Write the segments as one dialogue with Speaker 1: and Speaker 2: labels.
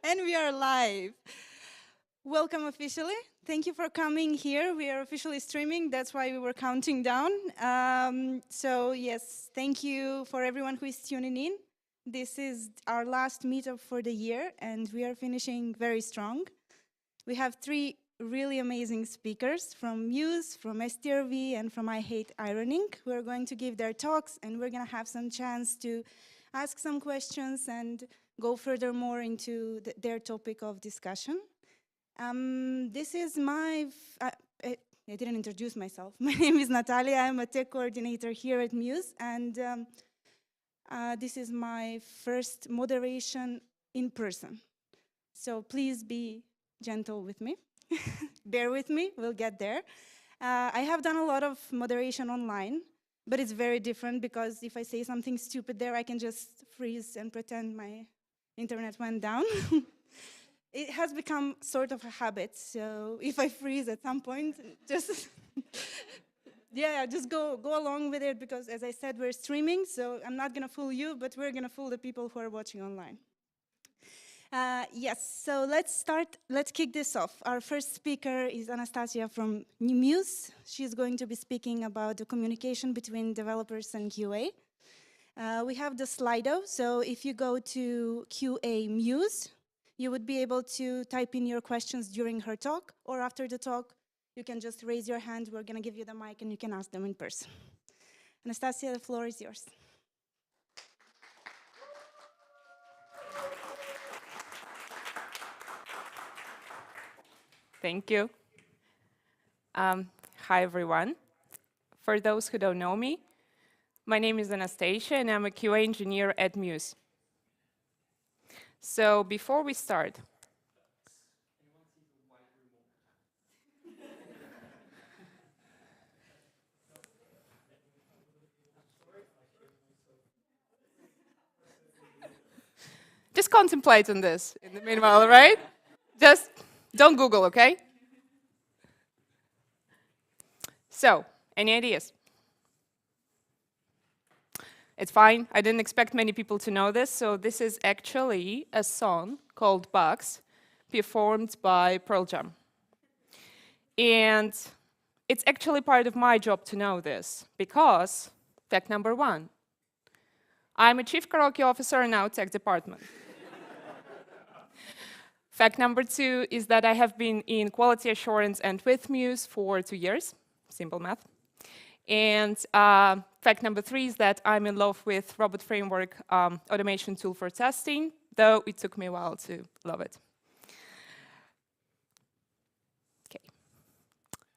Speaker 1: And we are live. Welcome officially. Thank you for coming here. We are officially streaming. That's why we were counting down. So yes, thank you for everyone who is tuning in. This is our last meetup for the year, and we are finishing very strong. We have three really amazing speakers from Mews, from STRV, and from ihateironing, who are going to give their talks, and we're going to have some chance to ask some questions and go furthermore into their topic of discussion. This is I didn't introduce myself. My name is Natalia. I'm a tech coordinator here at Mews, and this is my first moderation in person. So please be gentle with me. Bear with me, we'll get there. I have done a lot of moderation online, but it's very different because if I say something stupid there, I can just freeze and pretend my internet went down. It has become sort of a habit, so if I freeze at some point, just just go along with it, because as I said, we're streaming, so I'm not gonna fool you, but we're gonna fool the people who are watching online. Yes, so let's kick this off. Our first speaker is Anastasiia from Mews. She's going to be speaking about the communication between developers and QA. We have the Slido, so if you go to QA Mews, you would be able to type in your questions during her talk, or after the talk, you can just raise your hand. We're gonna give you the mic and you can ask them in person. Anastasiia, the floor is yours.
Speaker 2: Thank you. Hi, everyone. For those who don't know me, my name is Anastasiia, and I'm a QA engineer at Mews. So before we start, just contemplate on this in the meanwhile, right? Just don't Google, okay? So, any ideas? It's fine. I didn't expect many people to know this. So this is actually a song called Bugs, performed by Pearl Jam. And it's actually part of my job to know this, because fact number one, I'm a chief karaoke officer in our tech department. Fact number two is that I have been in quality assurance and with Mews for 2 years, simple math. And fact number three is that I'm in love with robot framework automation tool for testing, though it took me a while to love it. Okay.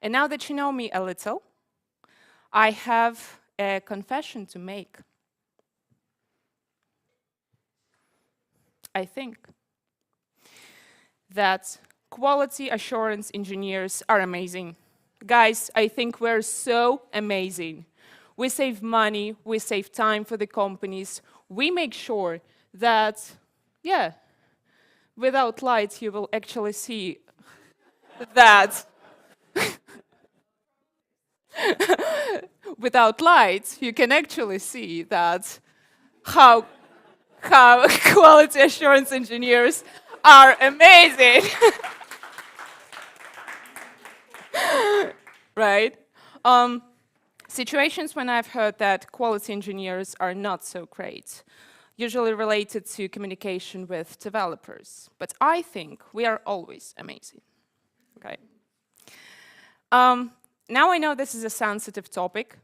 Speaker 2: And now that you know me a little, I have a confession to make. I think that quality assurance engineers are amazing. Guys, I think we're so amazing. We save money, we save time for the companies. We make sure that, without lights, you will actually see that. Without lights, you can actually see that how quality assurance engineers are amazing. Right? Situations when I've heard that quality engineers are not so great, usually related to communication with developers. But I think we are always amazing. Okay. Now I know this is a sensitive topic.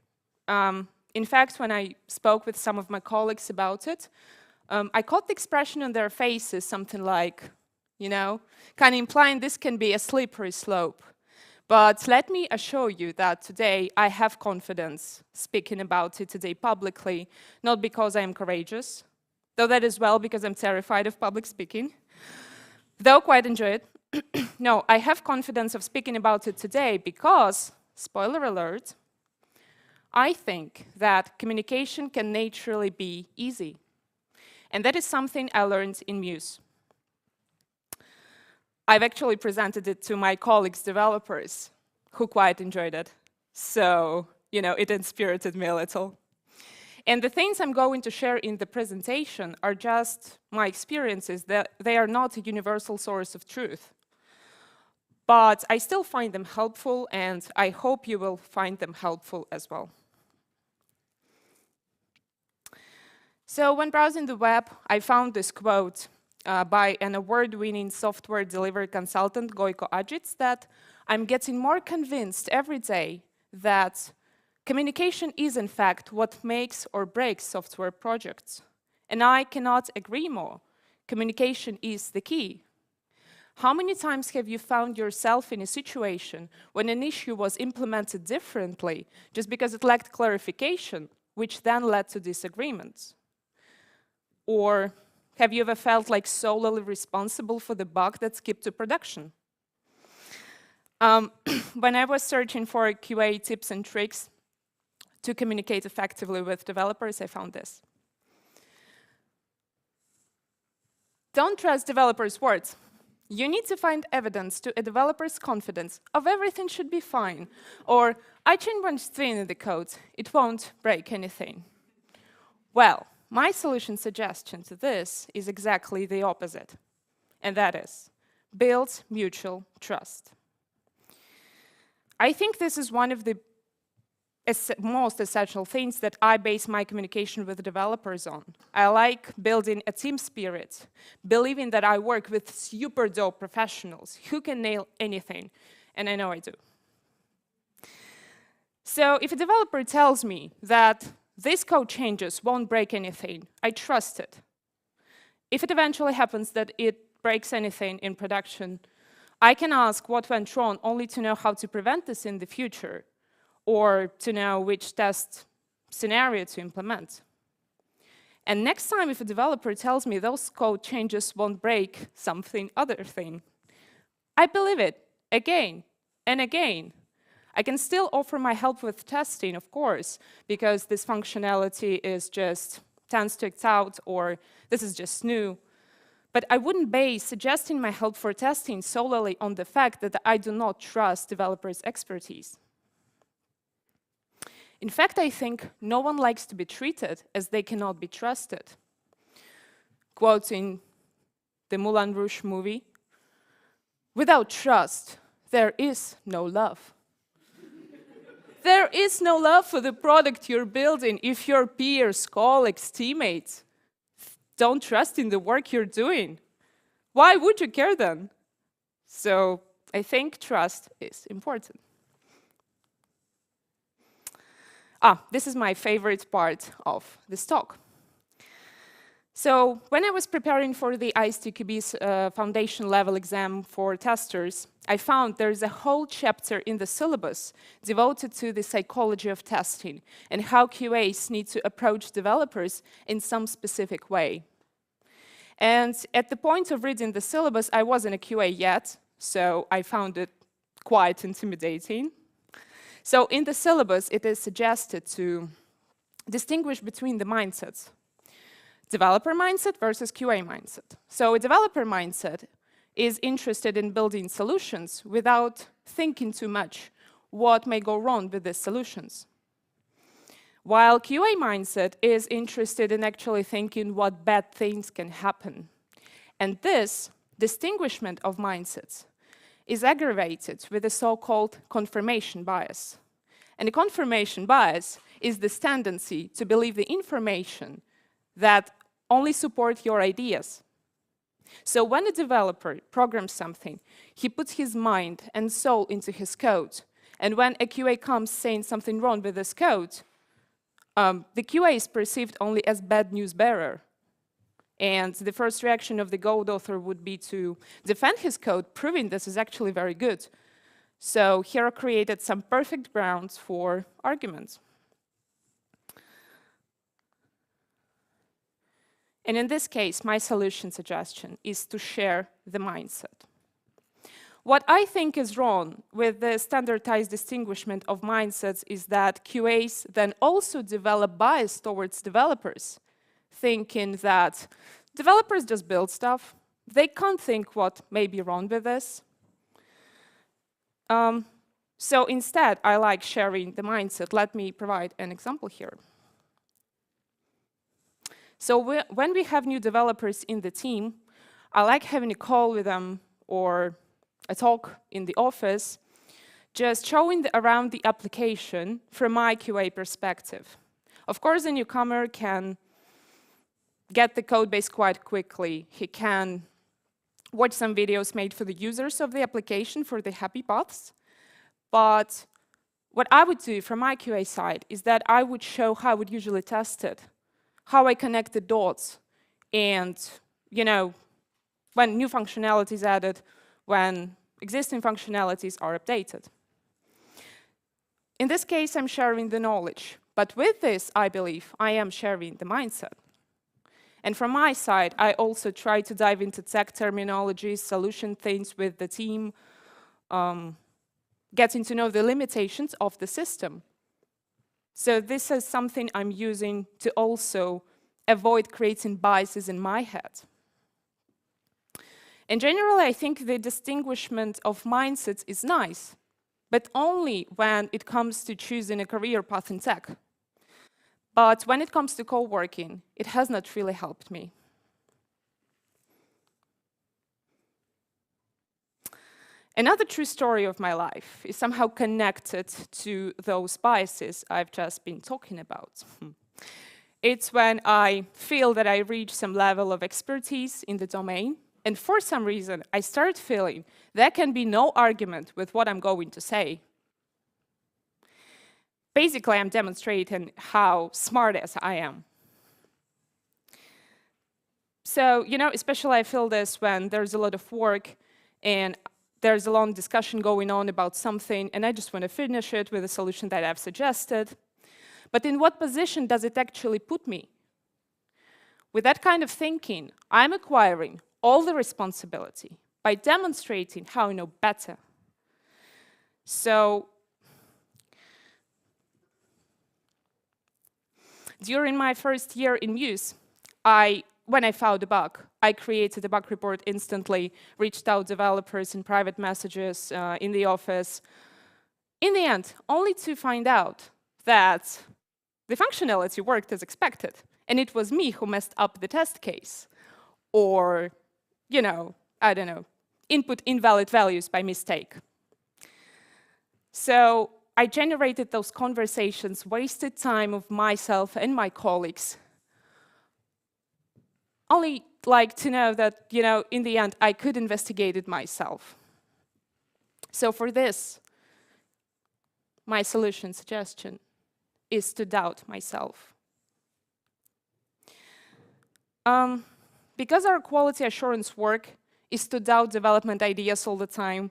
Speaker 2: In fact, when I spoke with some of my colleagues about it, I caught the expression on their faces, something like, kind of implying this can be a slippery slope. But let me assure you that today I have confidence speaking about it today publicly, not because I am courageous, though that as well because I'm terrified of public speaking, though quite enjoy it. No, I have confidence of speaking about it today because, spoiler alert, I think that communication can naturally be easy. And that is something I learned in Mews. I've actually presented it to my colleagues, developers, who quite enjoyed it. So, it inspirited me a little. And the things I'm going to share in the presentation are just my experiences, that they are not a universal source of truth. But I still find them helpful, and I hope you will find them helpful as well. So when browsing the web, I found this quote by an award-winning software delivery consultant, Gojko Ajic, that I'm getting more convinced every day that communication is, in fact, what makes or breaks software projects. And I cannot agree more. Communication is the key. How many times have you found yourself in a situation when an issue was implemented differently just because it lacked clarification, which then led to disagreements? Or have you ever felt like solely responsible for the bug that skipped to production? When I was searching for QA tips and tricks to communicate effectively with developers, I found this. Don't trust developers' words. You need to find evidence to a developer's confidence of everything should be fine, or I changed one thing in the code, it won't break anything. Well, my solution suggestion to this is exactly the opposite, and that is, build mutual trust. I think this is one of the most essential things that I base my communication with developers on. I like building a team spirit, believing that I work with super dope professionals who can nail anything, and I know I do. So if a developer tells me that this code changes won't break anything, I trust it. If it eventually happens that it breaks anything in production, I can ask what went wrong only to know how to prevent this in the future, or to know which test scenario to implement. And next time, if a developer tells me those code changes won't break something other thing, I believe it again and again. I can still offer my help with testing, of course, because this functionality is just 10 sticks out, or this is just new. But I wouldn't base suggesting my help for testing solely on the fact that I do not trust developers' expertise. In fact, I think no one likes to be treated as they cannot be trusted. Quoting the Moulin Rouge movie, "Without trust, there is no love." There is no love for the product you're building if your peers, colleagues, teammates don't trust in the work you're doing. Why would you care then? So I think trust is important. This is my favorite part of this talk. So when I was preparing for the ISTQB's foundation level exam for testers, I found there's a whole chapter in the syllabus devoted to the psychology of testing and how QAs need to approach developers in some specific way. And at the point of reading the syllabus, I wasn't a QA yet, so I found it quite intimidating. So in the syllabus, it is suggested to distinguish between the mindsets. Developer mindset versus QA mindset. So a developer mindset is interested in building solutions without thinking too much what may go wrong with these solutions. While QA mindset is interested in actually thinking what bad things can happen. And this distinguishment of mindsets is aggravated with the so-called confirmation bias. And the confirmation bias is this tendency to believe the information that only support your ideas. So when a developer programs something, he puts his mind and soul into his code. And when a QA comes saying something wrong with this code, the QA is perceived only as bad news bearer. And the first reaction of the code author would be to defend his code, proving this is actually very good. So here are created some perfect grounds for arguments. And in this case, my solution suggestion is to share the mindset. What I think is wrong with the standardized distinguishment of mindsets is that QAs then also develop bias towards developers, thinking that developers just build stuff. They can't think what may be wrong with this. So instead, I like sharing the mindset. Let me provide an example here. So when we have new developers in the team, I like having a call with them or a talk in the office, just showing around the application from my QA perspective. Of course, the newcomer can get the code base quite quickly. He can watch some videos made for the users of the application for the happy paths. But what I would do from my QA side is that I would show how I would usually test it, how I connect the dots, and when new functionality is added, when existing functionalities are updated. In this case, I'm sharing the knowledge, but with this, I believe I am sharing the mindset. And from my side, I also try to dive into tech terminologies, solution things with the team, getting to know the limitations of the system. So this is something I'm using to also avoid creating biases in my head. In general, I think the distinguishment of mindsets is nice, but only when it comes to choosing a career path in tech. But when it comes to co-working, it has not really helped me. Another true story of my life is somehow connected to those biases I've just been talking about. It's when I feel that I reach some level of expertise in the domain, and for some reason, I start feeling there can be no argument with what I'm going to say. Basically, I'm demonstrating how smart as I am. So, especially I feel this when there's a lot of work and there's a long discussion going on about something, and I just want to finish it with a solution that I've suggested. But in what position does it actually put me? With that kind of thinking, I'm acquiring all the responsibility by demonstrating how I know better. So, during my first year in Mews, when I found a bug, I created a bug report instantly, reached out developers in private messages in the office. In the end, only to find out that the functionality worked as expected, and it was me who messed up the test case. Or, I don't know, input invalid values by mistake. So I generated those conversations, wasted time of myself and my colleagues, only to know that, in the end, I could investigate it myself. So for this, my solution suggestion is to doubt myself. Because our quality assurance work is to doubt development ideas all the time,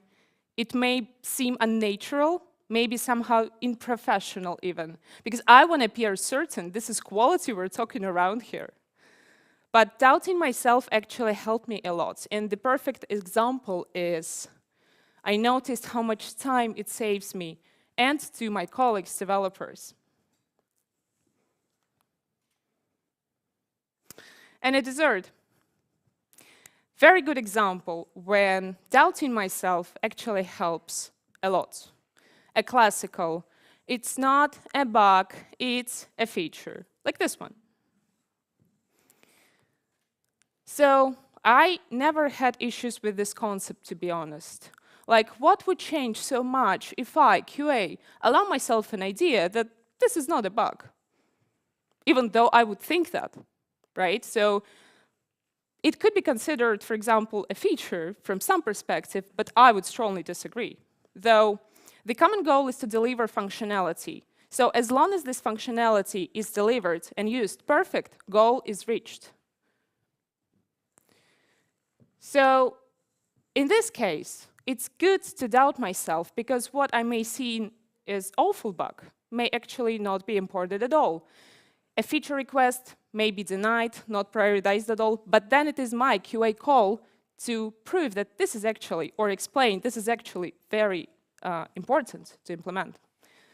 Speaker 2: it may seem unnatural, maybe somehow unprofessional even, because I want to appear certain this is quality we're talking around here. But doubting myself actually helped me a lot, and the perfect example is I noticed how much time it saves me and to my colleagues, developers. And a dessert. Very good example when doubting myself actually helps a lot. A classical, it's not a bug, it's a feature, like this one. So I never had issues with this concept, to be honest. Like, what would change so much if I, QA, allow myself an idea that this is not a bug? Even though I would think that, right? So it could be considered, for example, a feature from some perspective, but I would strongly disagree. Though the common goal is to deliver functionality. So as long as this functionality is delivered and used, perfect, goal is reached. So in this case, it's good to doubt myself because what I may see as awful bug may actually not be imported at all. A feature request may be denied, not prioritized at all, but then it is my QA call to prove that this is actually, or explain this is actually very important to implement,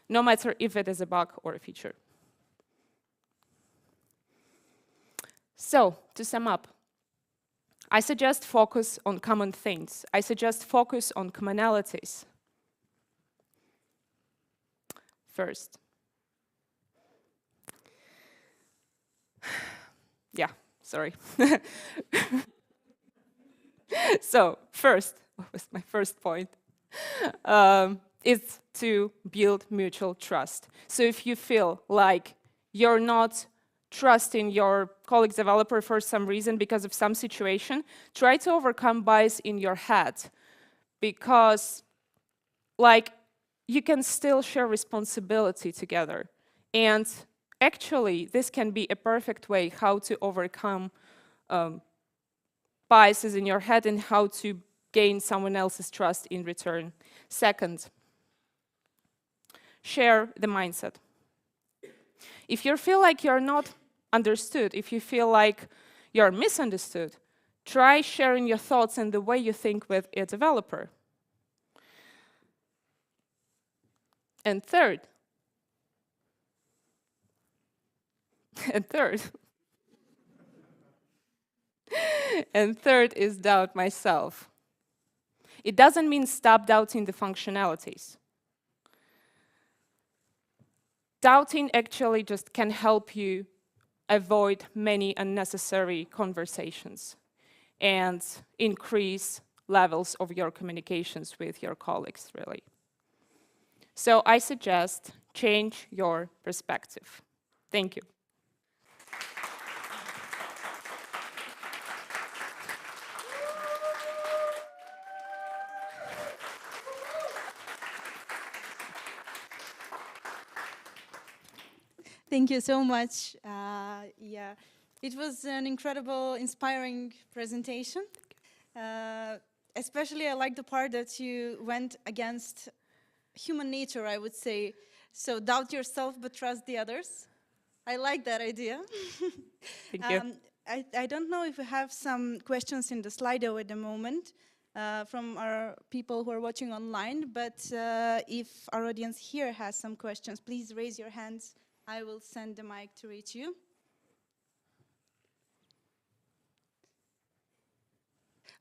Speaker 2: no matter if it is a bug or a feature. So, to sum up, I suggest focus on common things. I suggest focus on commonalities. First. Yeah, Sorry. So first, what was my first point? Is to build mutual trust. So if you feel like you're not trusting your colleague developer for some reason because of some situation, try to overcome bias in your head, because like you can still share responsibility together. And actually, this can be a perfect way how to overcome biases in your head and how to gain someone else's trust in return. Second, share the mindset. If you feel like you're not understood, if you feel like you're misunderstood, try sharing your thoughts and the way you think with a developer. And third, and third is doubt myself. It doesn't mean stop doubting the functionalities. Doubting actually just can help you avoid many unnecessary conversations and increase levels of your communications with your colleagues, really. So I suggest change your perspective. Thank you.
Speaker 1: Thank you so much. Yeah, it was an incredible, inspiring presentation. Especially I like the part that you went against human nature, I would say. So doubt yourself, but trust the others. I like that idea.
Speaker 2: Thank you.
Speaker 1: I don't know if we have some questions in the Slido at the moment from our people who are watching online, but if our audience here has some questions, please raise your hands. I will send the mic to reach you.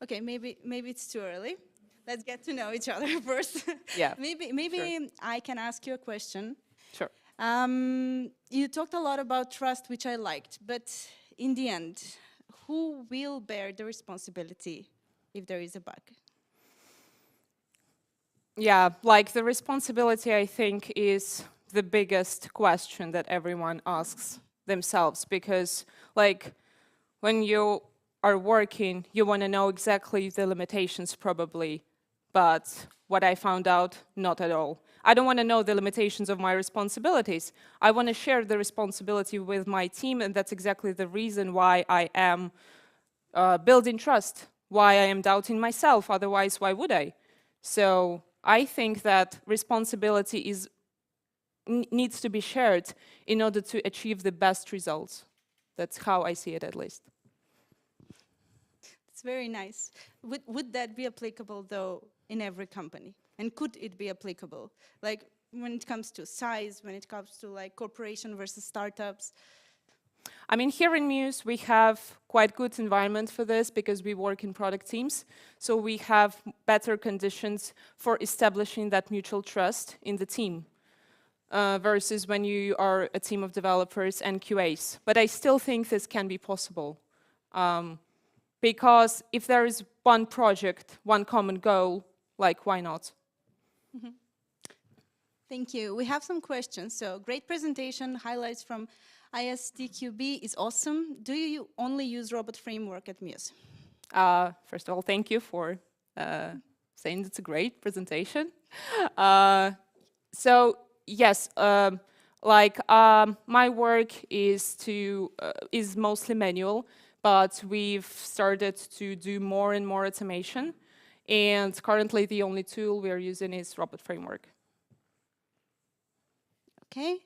Speaker 1: Okay, maybe it's too early. Let's get to know each other first.
Speaker 2: Yeah.
Speaker 1: maybe
Speaker 2: sure.
Speaker 1: I can ask you a question.
Speaker 2: Sure.
Speaker 1: You talked a lot about trust, which I liked, but in the end, who will bear the responsibility if there is a bug?
Speaker 2: Yeah, like the responsibility, I think, is the biggest question that everyone asks themselves, because like when you are working, you want to know exactly the limitations probably, but what I found out, not at all. I don't want to know the limitations of my responsibilities. I want to share the responsibility with my team, and that's exactly the reason why I am building trust, why I am doubting myself, otherwise why would I? So I think that responsibility needs to be shared in order to achieve the best results. That's how I see it, at least.
Speaker 1: It's very nice. Would that be applicable, though, in every company? And could it be applicable? Like, when it comes to size, when it comes to, like, corporation versus startups?
Speaker 2: I mean, here in Mews, we have quite good environment for this because we work in product teams. So we have better conditions for establishing that mutual trust in the team. Versus when you are a team of developers and QAs. But I still think this can be possible. Because if there is one project, one common goal, like, why not?
Speaker 1: Mm-hmm. Thank you. We have some questions. So, great presentation, highlights from ISTQB is awesome. Do you only use robot framework at Mews?
Speaker 2: First of all, thank you for saying it's a great presentation. So, yes, my work is mostly manual, but we've started to do more and more automation. And currently, the only tool we're using is Robot Framework.
Speaker 1: Okay.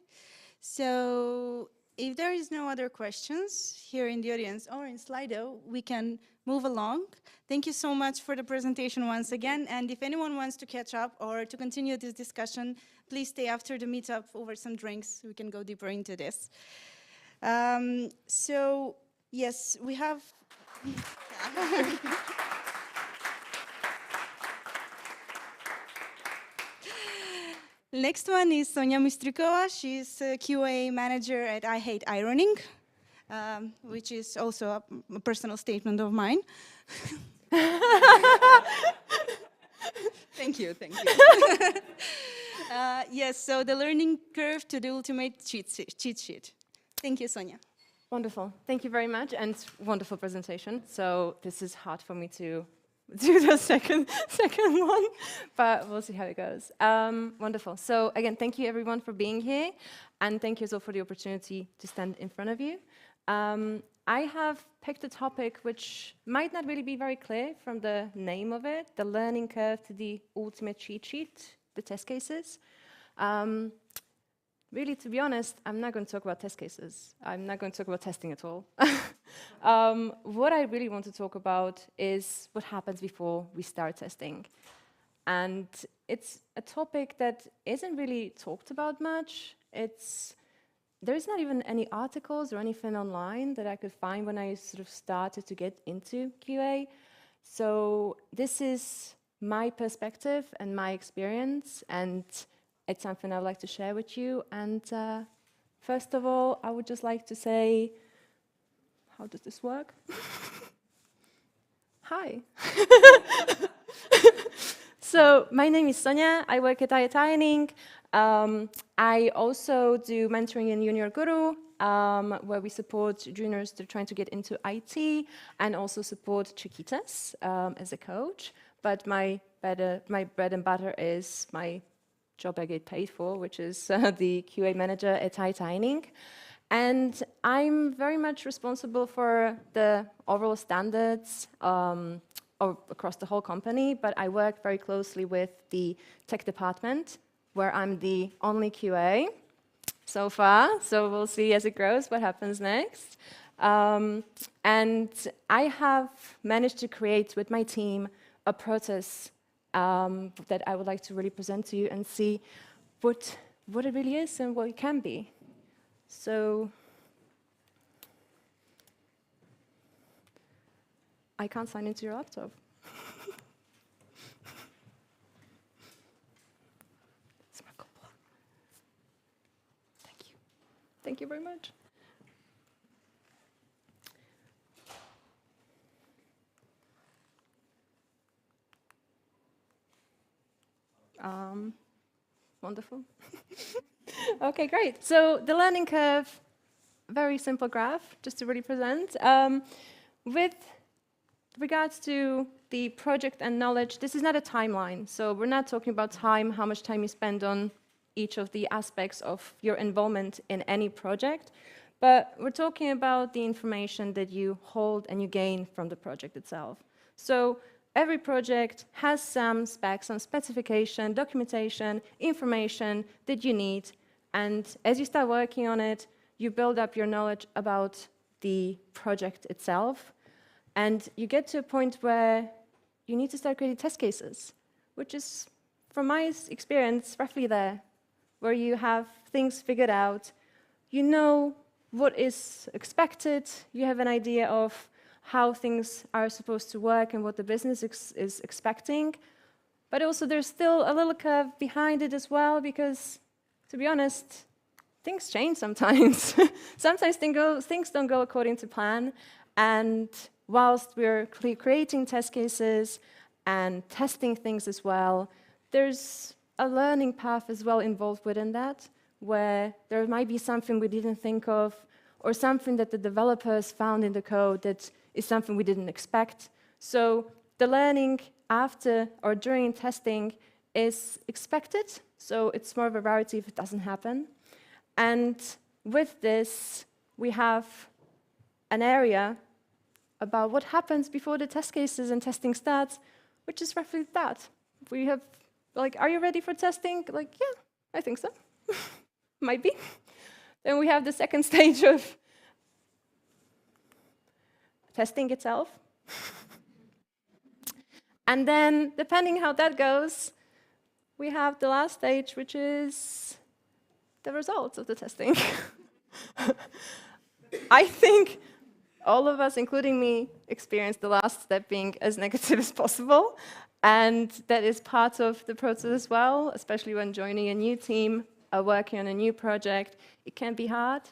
Speaker 1: So if there is no other questions here in the audience or in Slido, we can move along. Thank you so much for the presentation once again. And if anyone wants to catch up or to continue this discussion, please stay after the meetup over some drinks. We can go deeper into this. So, yes, we have... Next one is Soňa Mištríková. She's a QA manager at ihateironing. which is also a personal statement of mine. Thank you, thank you. Yes, so the learning curve to the ultimate cheat sheet. Thank you, Sonia.
Speaker 3: Wonderful. Thank you very much, and wonderful presentation. So this is hard for me to do the second one, but we'll see how it goes. Wonderful. So again, thank you everyone for being here, and thank you as well for the opportunity to stand in front of you. I have picked a topic which might not really be very clear from the name of it, the learning curve to the ultimate cheat sheet, the test cases. Really, to be honest, I'm not going to talk about test cases. I'm not going to talk about testing at all. What I really want to talk about is what happens before we start testing. And it's a topic that isn't really talked about much. There's not even any articles or anything online that I could find when I sort of started to get into QA. So this is my perspective and my experience, and it's something I'd like to share with you. And first of all, I would just like to say, how does this work? Hi. So my name is Soňa. I work at ihateironing. I also do mentoring in Junior Guru, where we support juniors that are trying to get into IT, and also support Chiquitas as a coach. But my bread and butter is my job I get paid for, which is the QA manager at ihateironing. And I'm very much responsible for the overall standards across the whole company, but I work very closely with the tech department, where I'm the only QA so far. So we'll see as it grows what happens next. And I have managed to create with my team a process that I would like to really present to you and see what it really is and what it can be. So I can't sign into your laptop. Thank you. Thank you very much. Wonderful. Okay, great. So the learning curve, very simple graph, just to really present. With regards to the project and knowledge, this is not a timeline. So we're not talking about time, how much time you spend on each of the aspects of your involvement in any project, but we're talking about the information that you hold and you gain from the project itself. So every project has some specs, some specification, documentation, information that you need. And as you start working on it, you build up your knowledge about the project itself. And you get to a point where you need to start creating test cases, which is, from my experience, roughly there, where you have things figured out, you know what is expected, you have an idea of how things are supposed to work and what the business is expecting. But also there's still a little curve behind it as well, because, to be honest, things change sometimes. Sometimes things don't go according to plan. And whilst we're creating test cases and testing things as well, there's a learning path as well involved within that, where there might be something we didn't think of, or something that the developers found in the code that is something we didn't expect. So the learning after or during testing is expected, so it's more of a rarity if it doesn't happen. And with this, we have an area about what happens before the test cases and testing starts, which is roughly that. We have, like, are you ready for testing? Like, yeah, I think so. Might be. Then we have the second stage of testing itself. And then, depending how that goes, we have the last stage, which is the results of the testing. I think all of us, including me, experience the last step being as negative as possible. And that is part of the process as well, especially when joining a new team, working on a new project. It can be hard.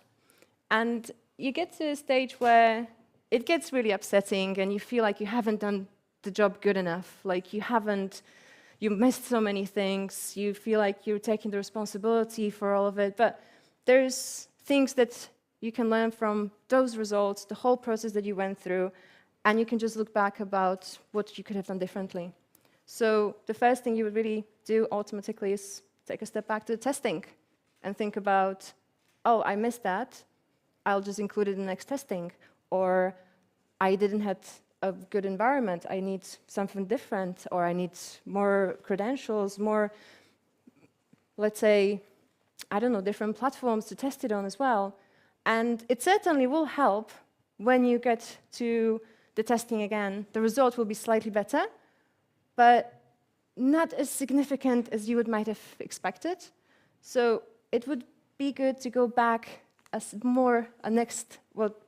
Speaker 3: And you get to a stage where it gets really upsetting and you feel like you haven't done the job good enough, like you missed so many things, you feel like you're taking the responsibility for all of it, but there's things that you can learn from those results, the whole process that you went through, and you can just look back about what you could have done differently. So the first thing you would really do automatically is take a step back to the testing and think about, oh, I missed that, I'll just include it in the next testing, or I didn't have a good environment, I need something different, or I need more credentials, more, let's say, I don't know, different platforms to test it on as well. And it certainly will help when you get to the testing again. The result will be slightly better, but not as significant as you might have expected. So it would be good to go back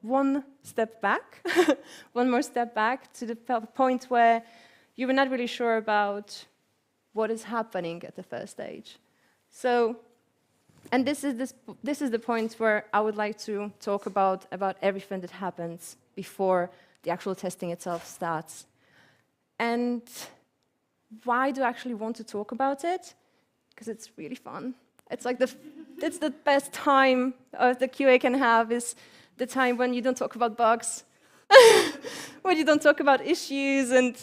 Speaker 3: one step back, one more step back to the point where you were not really sure about what is happening at the first stage. So, and this is the point where I would like to talk about everything that happens before the actual testing itself starts. And why do I actually want to talk about it? Because it's really fun. It's like it's the best time the QA can have, is the time when you don't talk about bugs, when you don't talk about issues. And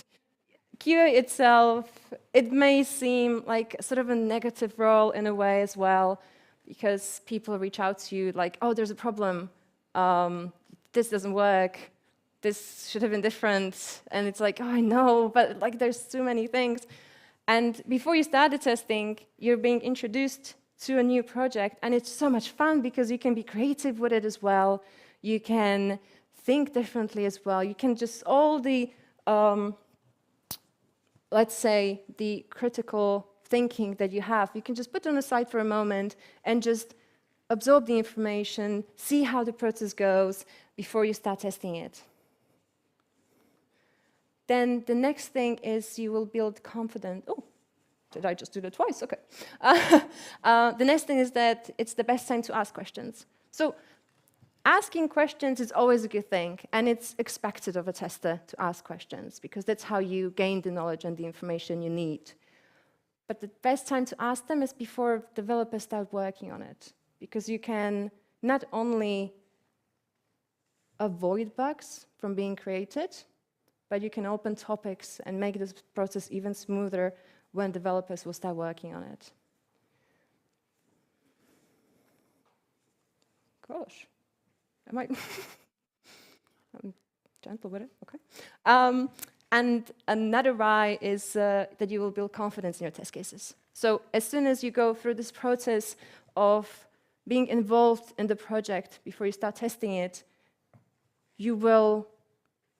Speaker 3: QA itself, it may seem like sort of a negative role in a way as well, because people reach out to you like, oh, there's a problem, this doesn't work, this should have been different. And it's like, oh, I know, but like there's too many things. And before you start the testing, you're being introduced to a new project, and it's so much fun because you can be creative with it as well. You can think differently as well. You can just all the, let's say, the critical thinking that you have, you can just put on aside for a moment and just absorb the information, see how the process goes before you start testing it. Then the next thing is you will build confidence. Oh, did I just do that twice? Okay. The next thing is that it's the best time to ask questions. So asking questions is always a good thing, and it's expected of a tester to ask questions because that's how you gain the knowledge and the information you need. But the best time to ask them is before developers start working on it, because you can not only avoid bugs from being created, but you can open topics and make this process even smoother when developers will start working on it. Gosh, am I? I'm gentle with it, okay. And another why is that you will build confidence in your test cases. So as soon as you go through this process of being involved in the project before you start testing it, you will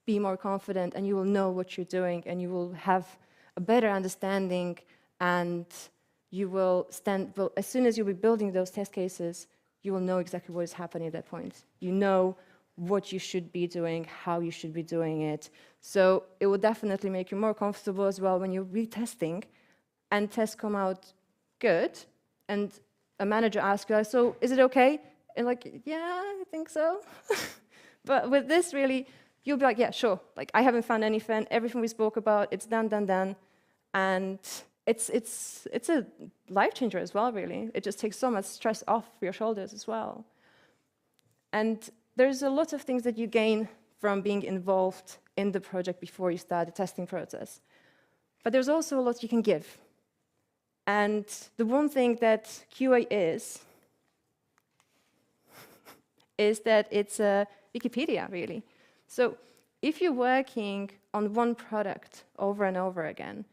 Speaker 3: be more confident and you will know what you're doing and you will have a better understanding, and you will as soon as you'll be building those test cases, you will know exactly what is happening at that point. You know what you should be doing, how you should be doing it. So it will definitely make you more comfortable as well when you're retesting and tests come out good and a manager asks you, so is it okay? And like, yeah, I think so. But with this really, you'll be like, yeah, sure. Like, I haven't found anything, everything we spoke about, it's done. And it's a life changer as well, really. It just takes so much stress off your shoulders as well. And there's a lot of things that you gain from being involved in the project before you start the testing process. But there's also a lot you can give. And the one thing that QA is that it's a Wikipedia, really. So if you're working on one product over and over again,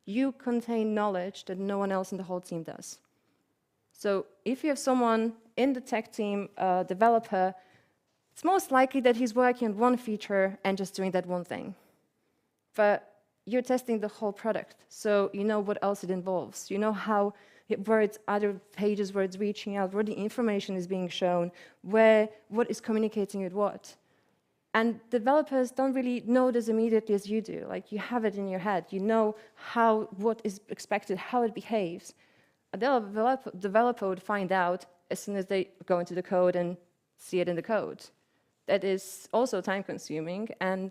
Speaker 3: you contain knowledge that no one else in the whole team does. So if you have someone in the tech team, a developer, it's most likely that he's working on one feature and just doing that one thing. But you're testing the whole product, so you know what else it involves. You know where it's other pages, where it's reaching out, where the information is being shown, what is communicating with what. And developers don't really know this immediately as you do. Like, you have it in your head. You know what is expected, how it behaves. A developer would find out as soon as they go into the code and see it in the code. that is also time-consuming, and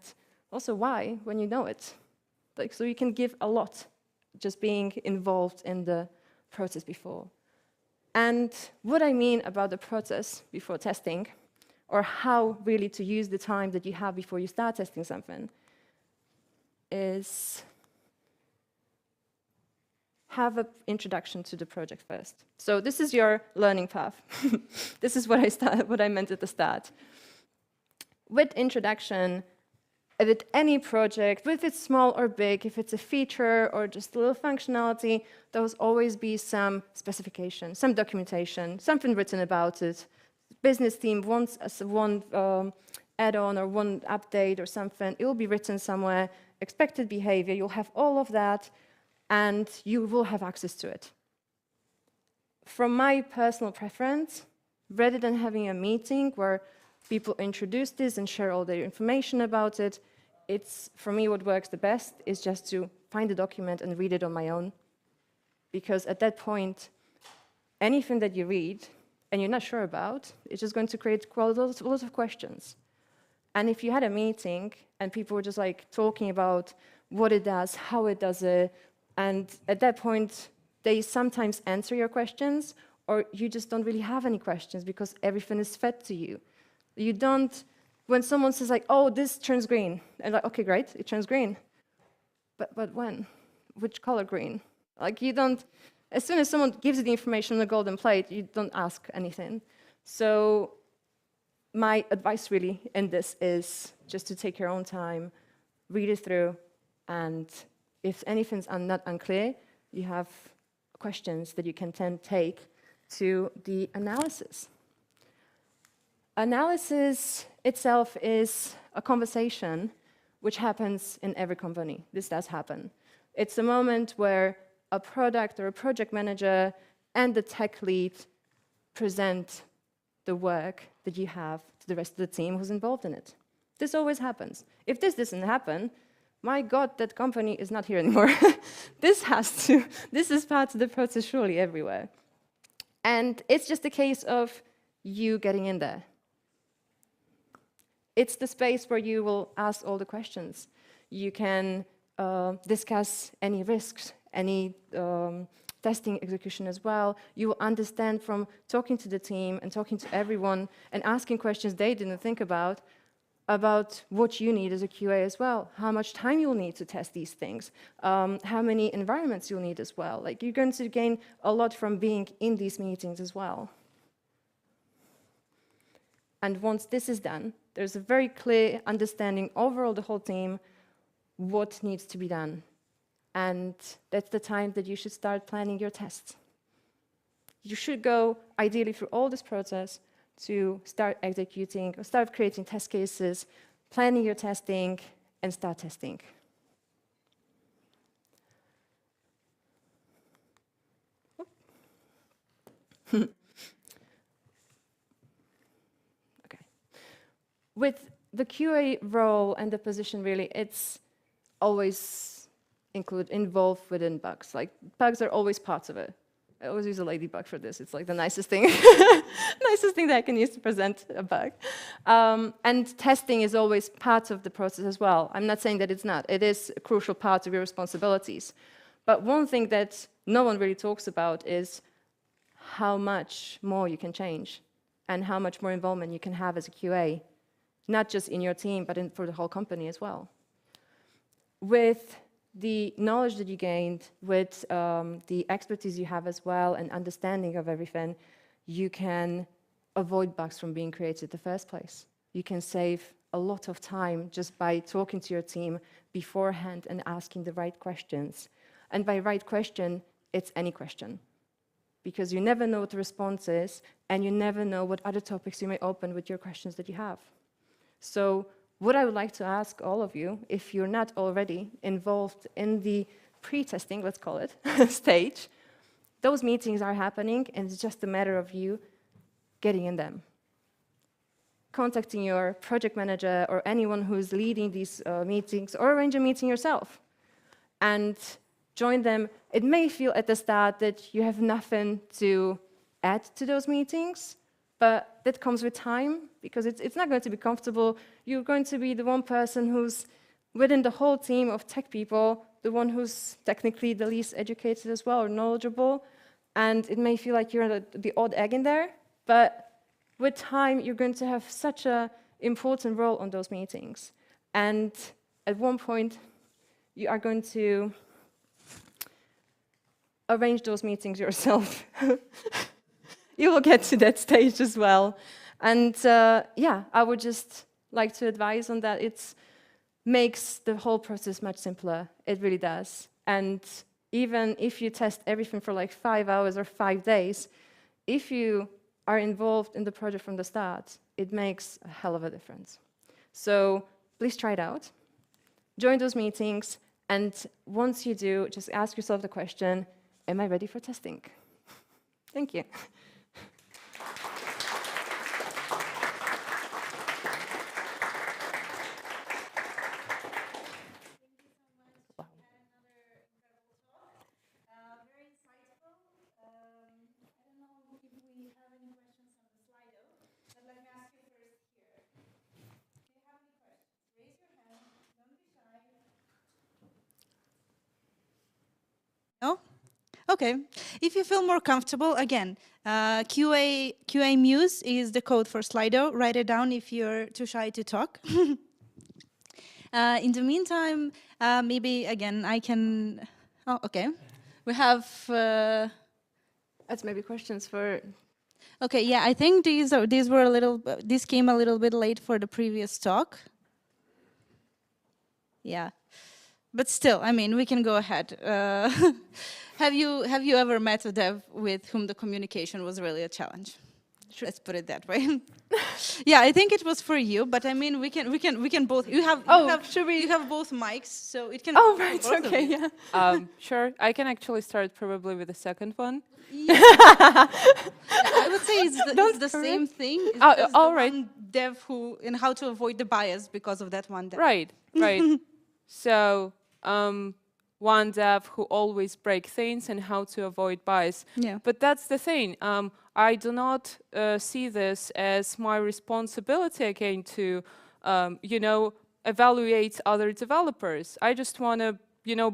Speaker 3: also why, when you know it. Like, so you can give a lot just being involved in the process before. And what I mean about the process before testing, or how really to use the time that you have before you start testing something, is have an introduction to the project first. So this is your learning path. This is what I meant at the start. With introduction, with any project, whether it's small or big, if it's a feature or just a little functionality, there will always be some specification, some documentation, something written about it. Business team wants one add-on or one update or something, it will be written somewhere, expected behavior, you'll have all of that, and you will have access to it. From my personal preference, rather than having a meeting where people introduce this and share all their information about it, for me what works the best is just to find a document and read it on my own. Because at that point, anything that you read and you're not sure about, it's just going to create lots of questions. And if you had a meeting and people were just like talking about what it does, how it does it, and at that point, they sometimes answer your questions, or you just don't really have any questions because everything is fed to you. You don't, when someone says like, oh, this turns green, and like, okay, great, it turns green. But when? Which color green? Like you don't, as soon as someone gives you the information on the golden plate, you don't ask anything. So my advice really in this is just to take your own time, read it through, and if anything's not unclear, you have questions that you can then take to the analysis. Analysis itself is a conversation which happens in every company. This does happen. It's a moment where a product or a project manager and the tech lead present the work that you have to the rest of the team who's involved in it. This always happens. If this doesn't happen, my God, that company is not here anymore. This is part of the process surely everywhere. And it's just a case of you getting in there. It's the space where you will ask all the questions. You can discuss any risks, any testing execution as well. You will understand from talking to the team and talking to everyone and asking questions they didn't think about what you need as a QA as well, how much time you'll need to test these things, how many environments you'll need as well. Like, you're going to gain a lot from being in these meetings as well. And once this is done, there's a very clear understanding overall the whole team what needs to be done. And that's the time that you should start planning your tests. You should go ideally through all this process to start executing or start creating test cases, planning your testing, and start testing. Okay. With the QA role and the position, really, it's always involved within bugs. Like, bugs are always parts of it. I always use a ladybug for this. It's like the nicest thing, nicest thing that I can use to present a bug. And testing is always part of the process as well. I'm not saying that it's not. It is a crucial part of your responsibilities. But one thing that no one really talks about is how much more you can change and how much more involvement you can have as a QA, not just in your team, but for the whole company as well. With the knowledge that you gained, with the expertise you have as well, and understanding of everything, you can avoid bugs from being created in the first place. You can save a lot of time just by talking to your team beforehand and asking the right questions. And by right question, it's any question. Because you never know what the response is, and you never know what other topics you may open with your questions that you have. So what I would like to ask all of you, if you're not already involved in the pre-testing, let's call it, stage, those meetings are happening, and it's just a matter of you getting in them. Contacting your project manager or anyone who's leading these meetings, or arrange a meeting yourself and join them. It may feel at the start that you have nothing to add to those meetings, but that comes with time, because it's not going to be comfortable. You're going to be the one person who's within the whole team of tech people, the one who's technically the least educated as well, or knowledgeable, and it may feel like you're the odd egg in there, but with time, you're going to have such an important role on those meetings. And at one point, you are going to arrange those meetings yourself. You will get to that stage as well. And yeah, I would just like to advise on that. It makes the whole process much simpler. It really does. And even if you test everything for like 5 hours or 5 days, if you are involved in the project from the start, it makes a hell of a difference. So please try it out. Join those meetings. And once you do, just ask yourself the question, am I ready for testing? Thank you.
Speaker 1: No? Okay. If you feel more comfortable, again, QA Mews is the code for Slido. Write it down if you're too shy to talk. In the meantime, maybe again I can. Oh, okay. We have.
Speaker 3: That's maybe questions for.
Speaker 1: Okay, yeah, I think these were a little. This came a little bit late for the previous talk. Yeah. But still, I mean, we can go ahead. Have you ever met a dev with whom the communication was really a challenge? Sure. Let's put it that way. Yeah, I think it was for you, but I mean, we can both. You have both mics, so it can.
Speaker 3: Oh right, okay, yeah.
Speaker 2: Sure, I can actually start probably with the second one.
Speaker 1: Yeah. I would say it's the same thing. It's
Speaker 2: all
Speaker 1: the
Speaker 2: right.
Speaker 1: one dev who and how to avoid the bias because of that one dev.
Speaker 2: Right. So. One dev who always break things and how to avoid bias.
Speaker 1: Yeah.
Speaker 2: But that's the thing. I do not see this as my responsibility again to, evaluate other developers. I just want to,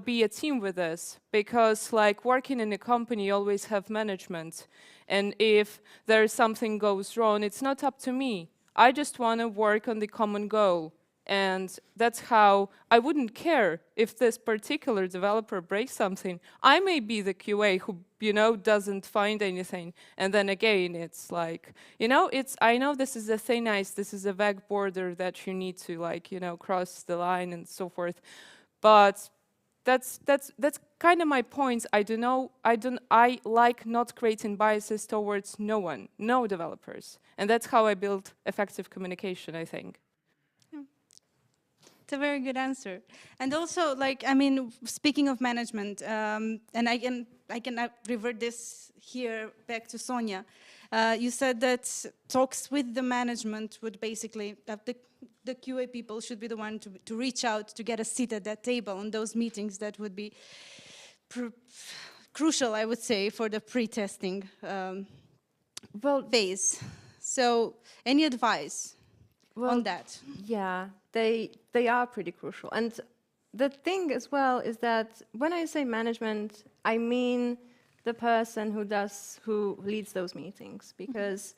Speaker 2: be a team with this, because like working in a company, you always have management. And if there's something goes wrong, it's not up to me. I just want to work on the common goal. And that's how I wouldn't care if this particular developer breaks something. I may be the QA who, doesn't find anything. And then again, it's like, I know this is a thin ice, this is a vague border that you need to cross the line and so forth. But that's kind of my point. I like not creating biases towards no developers. And that's how I build effective communication, I think.
Speaker 1: It's a very good answer. And also, speaking of management, and I can revert this here back to Sonia. You said that talks with the management would basically, the QA people should be the one to reach out to get a seat at that table on those meetings. That would be crucial, I would say, for the pre-testing phase. So, any advice on that?
Speaker 3: Yeah, they are pretty crucial. And the thing as well is that when I say management, I mean the person who leads those meetings, because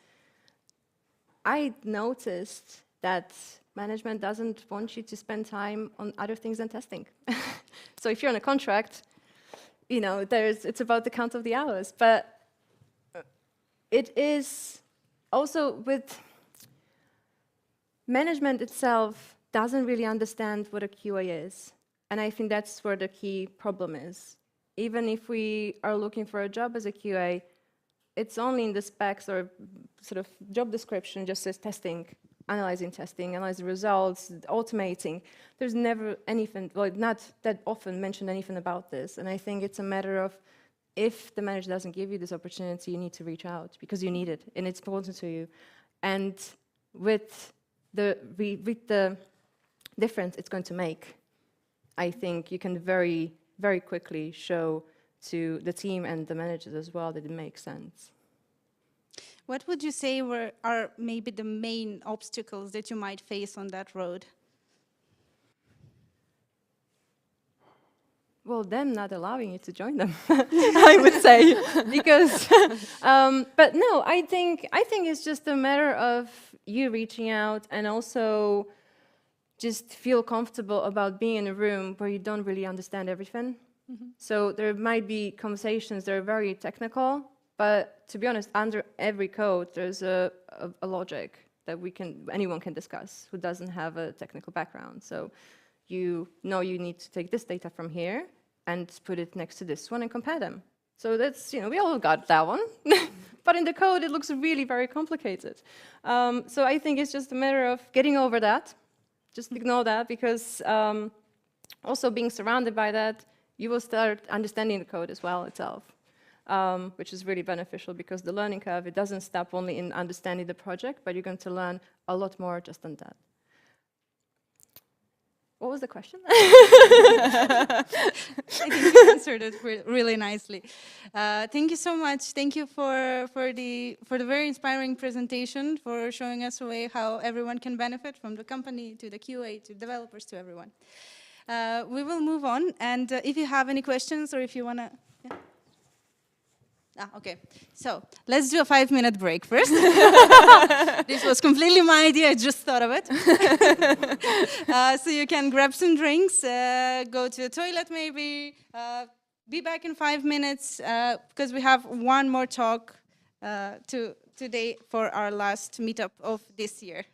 Speaker 3: I noticed that management doesn't want you to spend time on other things than testing. So if you're on a contract, it's about the count of the hours. But it is also with management itself doesn't really understand what a QA is. And I think that's where the key problem is. Even if we are looking for a job as a QA, it's only in the specs or sort of job description just says testing, analyzing results, automating. There's never anything, not that often mentioned anything about this. And I think it's a matter of, if the manager doesn't give you this opportunity, you need to reach out because you need it and it's important to you. And with the difference it's going to make, I think you can very, very quickly show to the team and the managers as well that it makes sense.
Speaker 1: What would you say are maybe the main obstacles that you might face on that road?
Speaker 3: Well, them not allowing you to join them, I would say, because. But no, I think it's just a matter of you reaching out and also just feel comfortable about being in a room where you don't really understand everything. So there might be conversations that are very technical, but to be honest, under every code, there's a logic that anyone can discuss who doesn't have a technical background. So you know you need to take this data from here and put it next to this one and compare them. So that's, we all got that one. But in the code, it looks really very complicated. So I think it's just a matter of getting over that. Just ignore that, because also being surrounded by that, you will start understanding the code as well itself, which is really beneficial, because the learning curve, it doesn't stop only in understanding the project, but you're going to learn a lot more just on that. What was the question?
Speaker 1: I think you answered it really nicely. Thank you so much. Thank you for the very inspiring presentation, for showing us a way how everyone can benefit, from the company to the QA to developers to everyone. We will move on, and if you have any questions, or if you want to... Yeah? Okay, so let's do a 5-minute break first. This was completely my idea, I just thought of it. So you can grab some drinks, go to the toilet maybe, be back in 5 minutes, because we have one more talk today for our last meetup of this year.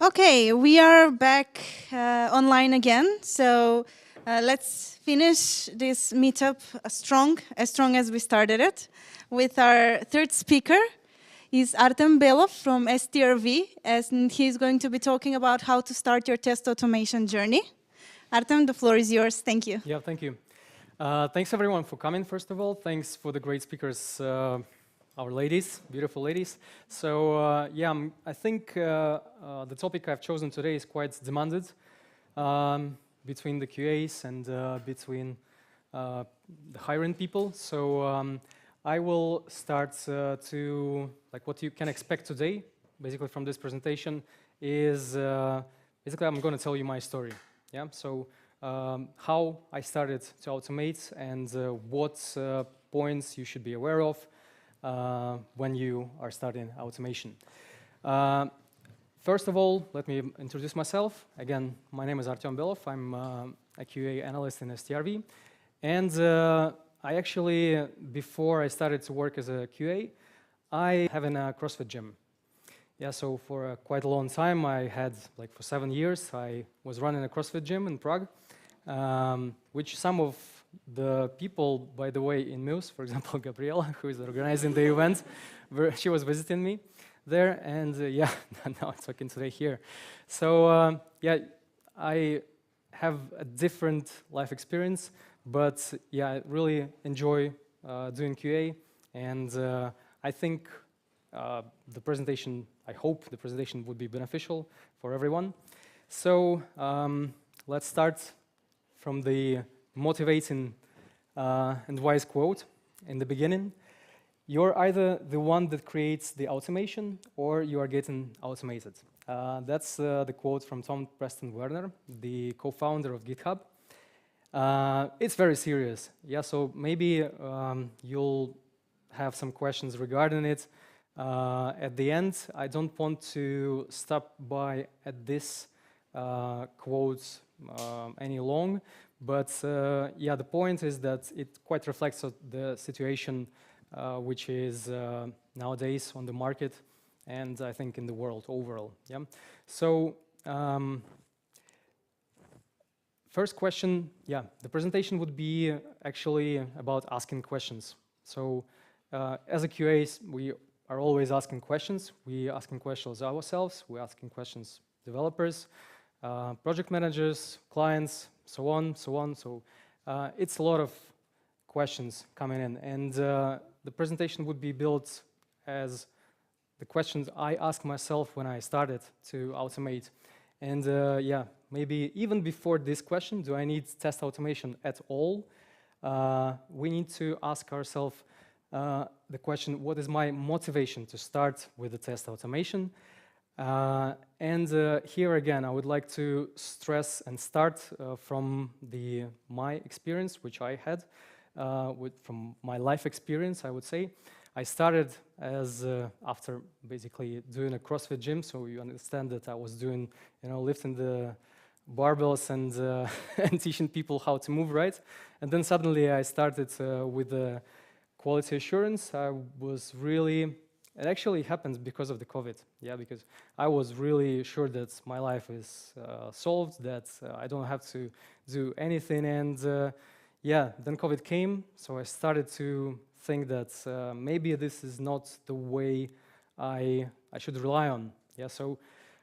Speaker 1: Okay, we are back online again. So let's finish this meetup as strong as we started it, with our third speaker. He's Artem Belov from STRV, and he's going to be talking about how to start your test automation journey. Artem, the floor is yours. Thank you.
Speaker 4: Yeah, thank you. Thanks everyone for coming, first of all. Thanks for the great speakers, our ladies, beautiful ladies. So yeah, I think the topic I've chosen today is quite demanded between the QAs and between the hiring people. So I will start to, like, what you can expect today, basically from this presentation, is basically I'm going to tell you my story. Yeah, so how I started to automate and what points you should be aware of when you are starting automation. First of all, let me introduce myself. Again, my name is Artem Belov. I'm a QA analyst in STRV. And I actually, before I started to work as a QA, I have in a CrossFit gym. Yeah, so for quite a long time, I had, like for 7 years, I was running a CrossFit gym in Prague, which some of the people, by the way, in Mews, for example, Gabriela, who is organizing the event, she was visiting me there, and yeah, now I'm talking today here. So yeah, I have a different life experience, but yeah, I really enjoy doing QA, and I think the presentation, I hope the presentation would be beneficial for everyone. So let's start from the motivating and wise quote in the beginning. You're either the one that creates the automation or you are getting automated. That's the quote from Tom Preston Werner, the co-founder of GitHub. It's very serious. Yeah, so maybe you'll have some questions regarding it. At the end, I don't want to stop by at this quote any long, but yeah, the point is that it quite reflects the situation which is nowadays on the market and I think in the world overall. Yeah. So first question, yeah, the presentation would be actually about asking questions. So as a QA, we are always asking questions. We asking questions ourselves. We're asking questions developers, project managers, clients, so on, so on. So it's a lot of questions coming in, and the presentation would be built as the questions I ask myself when I started to automate. And yeah, maybe even before this question, do I need test automation at all? We need to ask ourselves the question, what is my motivation to start with the test automation? And here again, I would like to stress and start from my experience, which I had, from my life experience, I would say. I started as after basically doing a CrossFit gym, so you understand that I was doing, lifting the barbells and and teaching people how to move right. And then suddenly I started with the quality assurance. I was really, it actually happened because of the COVID, yeah, because I was really sure that my life is solved, that I don't have to do anything, and yeah, then COVID came, so I started to think that maybe this is not the way I should rely on, yeah, so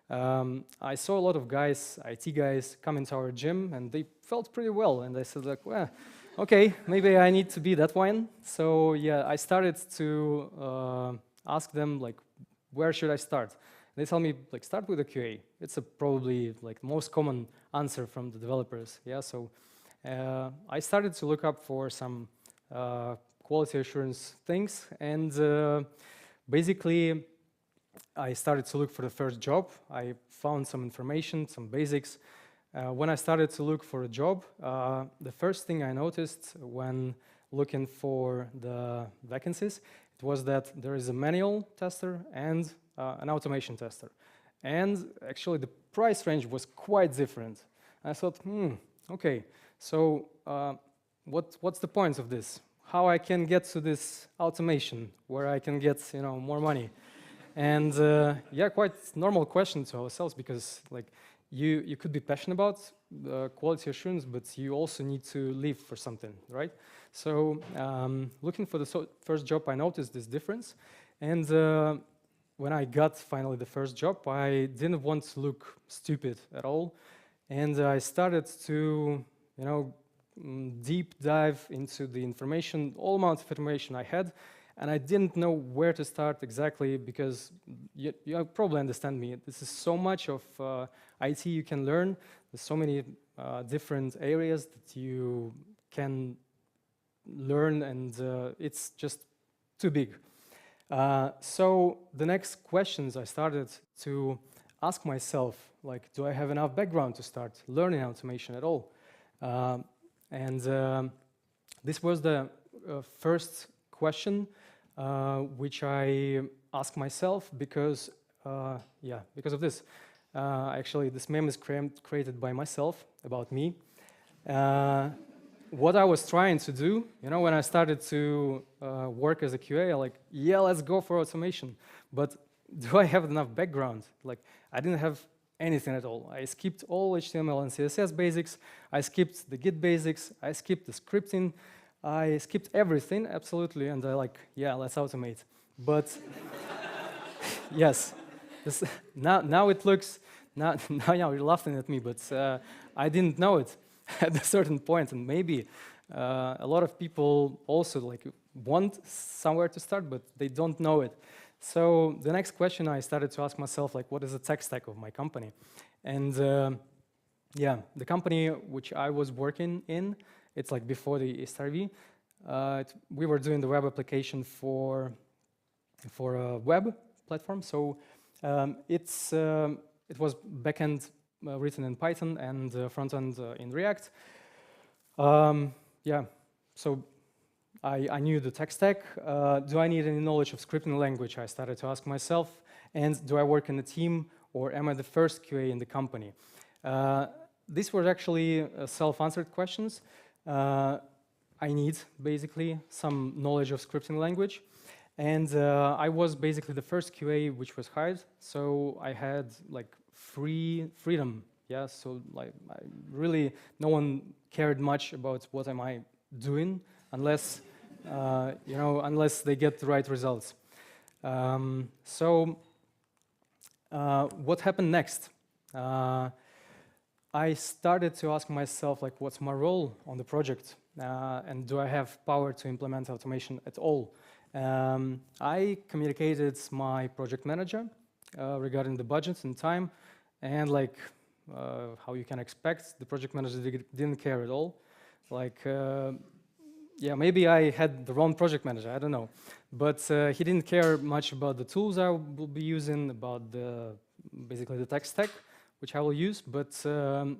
Speaker 4: I saw a lot of guys, IT guys, come into our gym, and they felt pretty well, and I said like, well, okay, maybe I need to be that one. So yeah, I started to ask them like, where should I start? They tell me like, start with a QA. It's probably like most common answer from the developers. Yeah, so I started to look up for some quality assurance things, and basically I started to look for the first job. I found some information, some basics. When I started to look for a job, the first thing I noticed when looking for the vacancies, it was that there is a manual tester and an automation tester. And actually the price range was quite different. I thought, okay, so what's the point of this? How I can get to this automation where I can get more money? And yeah, quite normal question to ourselves, because like you could be passionate about quality assurance, but you also need to live for something, right? So looking for the first job, I noticed this difference. And when I got finally the first job, I didn't want to look stupid at all. And I started to, deep dive into the information, all amount of information I had. And I didn't know where to start exactly, because you probably understand me. This is so much of IT you can learn. There's so many different areas that you can learn, and it's just too big. So the next questions I started to ask myself, like, do I have enough background to start learning automation at all? And this was the first question which I asked myself, because because of this. Actually, this meme is created by myself about me. What I was trying to do, when I started to work as a QA, I like, yeah, let's go for automation. But do I have enough background? Like, I didn't have anything at all. I skipped all HTML and CSS basics. I skipped the Git basics. I skipped the scripting. I skipped everything, absolutely, and I like, yeah, let's automate. But yes, now it looks, now you're laughing at me, but I didn't know it at a certain point, and maybe a lot of people also like want somewhere to start, but they don't know it. So the next question I started to ask myself, like, what is the tech stack of my company? And yeah, the company which I was working in, it's like before the STRV. We were doing the web application for a web platform. So it was backend written in Python and frontend in React. Yeah, so I knew the tech stack. Do I need any knowledge of scripting language? I started to ask myself. And do I work in a team, or am I the first QA in the company? These were actually self-answered questions. I need basically some knowledge of scripting language, and I was basically the first QA which was hired, so I had like freedom. Yeah, so like no one cared much about what am I doing, unless unless they get the right results. So what happened next? I started to ask myself, like, what's my role on the project? And do I have power to implement automation at all? I communicated my project manager regarding the budget and time, and like how you can expect, the project manager didn't care at all. Like, yeah, maybe I had the wrong project manager, I don't know. But he didn't care much about the tools I will be using, about basically the tech stack which I will use, but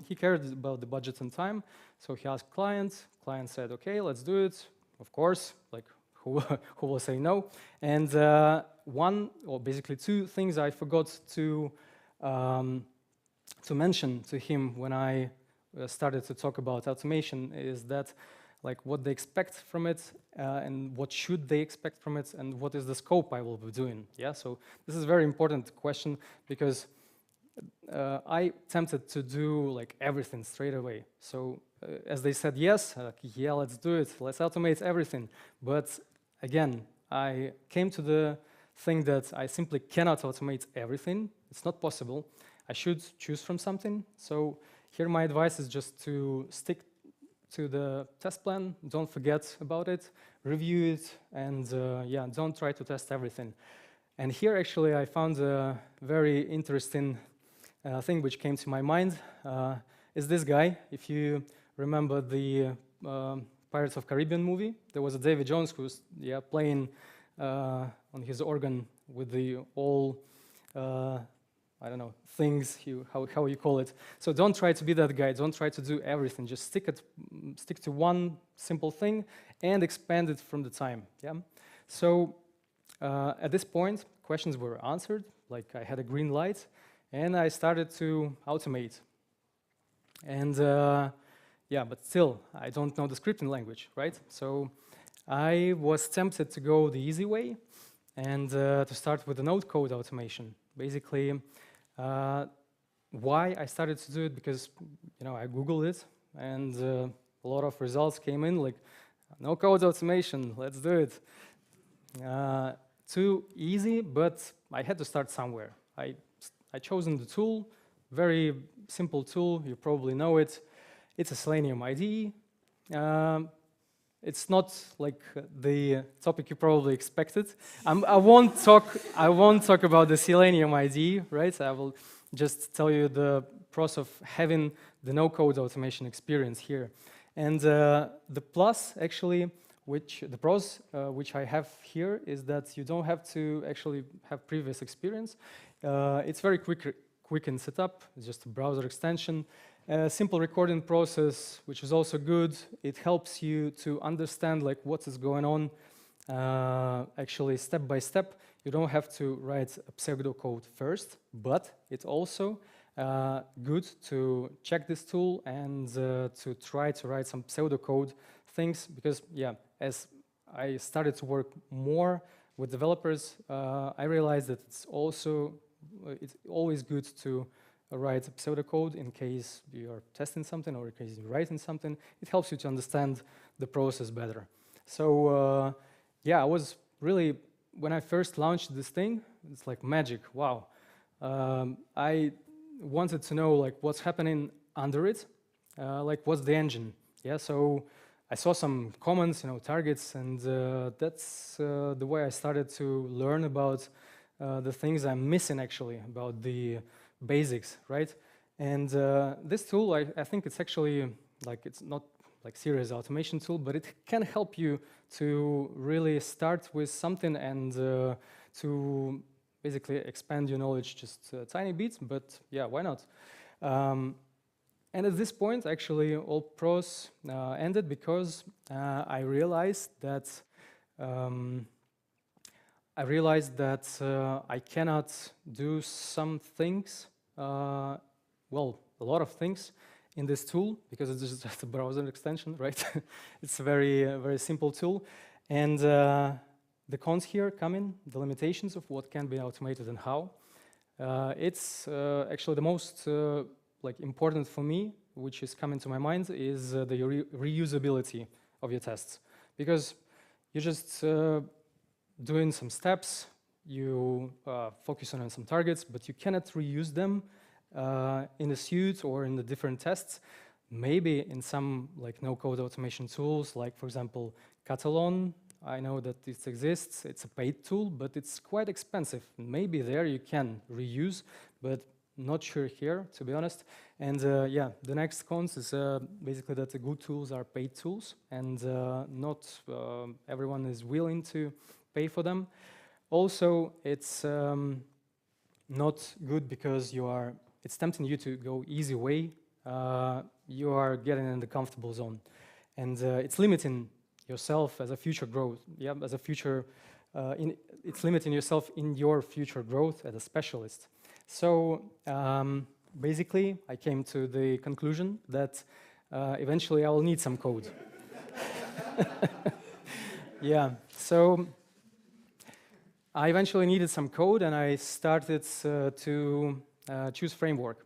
Speaker 4: he cared about the budget and time. So he asked client said, okay, let's do it. Of course, like who will say no? And one, or basically two things I forgot to mention to him when I started to talk about automation is that, like, what they expect from it, and what should they expect from it, and what is the scope I will be doing. Yeah, so this is a very important question, because I tempted to do like everything straight away. So as they said yes, yeah, let's do it, let's automate everything. But again, I came to the thing that I simply cannot automate everything. It's not possible. I should choose from something. So here my advice is just to stick to the test plan. Don't forget about it, review it, and yeah, don't try to test everything. And here actually I found a very interesting thing which came to my mind is this guy. If you remember the Pirates of Caribbean movie, there was a Davy Jones who was playing on his organ with the all I don't know, things, how you call it. So don't try to be that guy, don't try to do everything, just stick to one simple thing and expand it from the time. Yeah. So at this point, questions were answered, like I had a green light, and I started to automate. And yeah, but still, I don't know the scripting language, right? So I was tempted to go the easy way and to start with the node code automation. Basically, why I started to do it, because I Googled it, and a lot of results came in, like, no code automation, let's do it. Too easy, but I had to start somewhere. I chosen the tool, very simple tool, you probably know it. It's a Selenium IDE. It's not like the topic you probably expected. I won't talk about the Selenium IDE, right? I will just tell you the pros of having the no-code automation experience here. And the plus, actually, the pros which I have here is that you don't have to actually have previous experience. It's very quick in setup. It's just a browser extension. Simple recording process, which is also good. It helps you to understand like what is going on actually step by step. You don't have to write a pseudocode first, but it's also good to check this tool and to try to write some pseudocode things, because as I started to work more with developers, I realized that it's always good to write pseudocode in case you're testing something or in case you're writing something. It helps you to understand the process better. So I was really, when I first launched this thing, it's like magic, wow. I wanted to know like what's happening under it, like what's the engine. So I saw some comments, targets, and that's the way I started to learn about the things I'm missing actually, about the basics, right? And this tool, I think it's actually like, it's not like serious automation tool, but it can help you to really start with something and to basically expand your knowledge just a tiny bit, but why not? And at this point, actually, all pros ended because I realized that I cannot do some things, well, a lot of things in this tool, because it's just a browser extension, right? It's a very simple tool. And the cons here come in, the limitations of what can be automated and how. It's actually the most important for me, which is coming to my mind, is the reusability of your tests. Because you're just doing some steps, you focus on some targets, but you cannot reuse them in a suite or in the different tests. Maybe in some like no-code automation tools, like for example, Catalan. I know that it exists. It's a paid tool, but it's quite expensive. Maybe there you can reuse, but not sure here, to be honest. And the next cons is basically that the good tools are paid tools, and not everyone is willing to pay for them. Also, it's not good because it's tempting you to go easy way. You are getting in the comfortable zone, and it's limiting yourself as a future growth. It's limiting yourself in your future growth as a specialist. So basically, I came to the conclusion that eventually I will need some code. So I eventually needed some code, and I started to choose framework.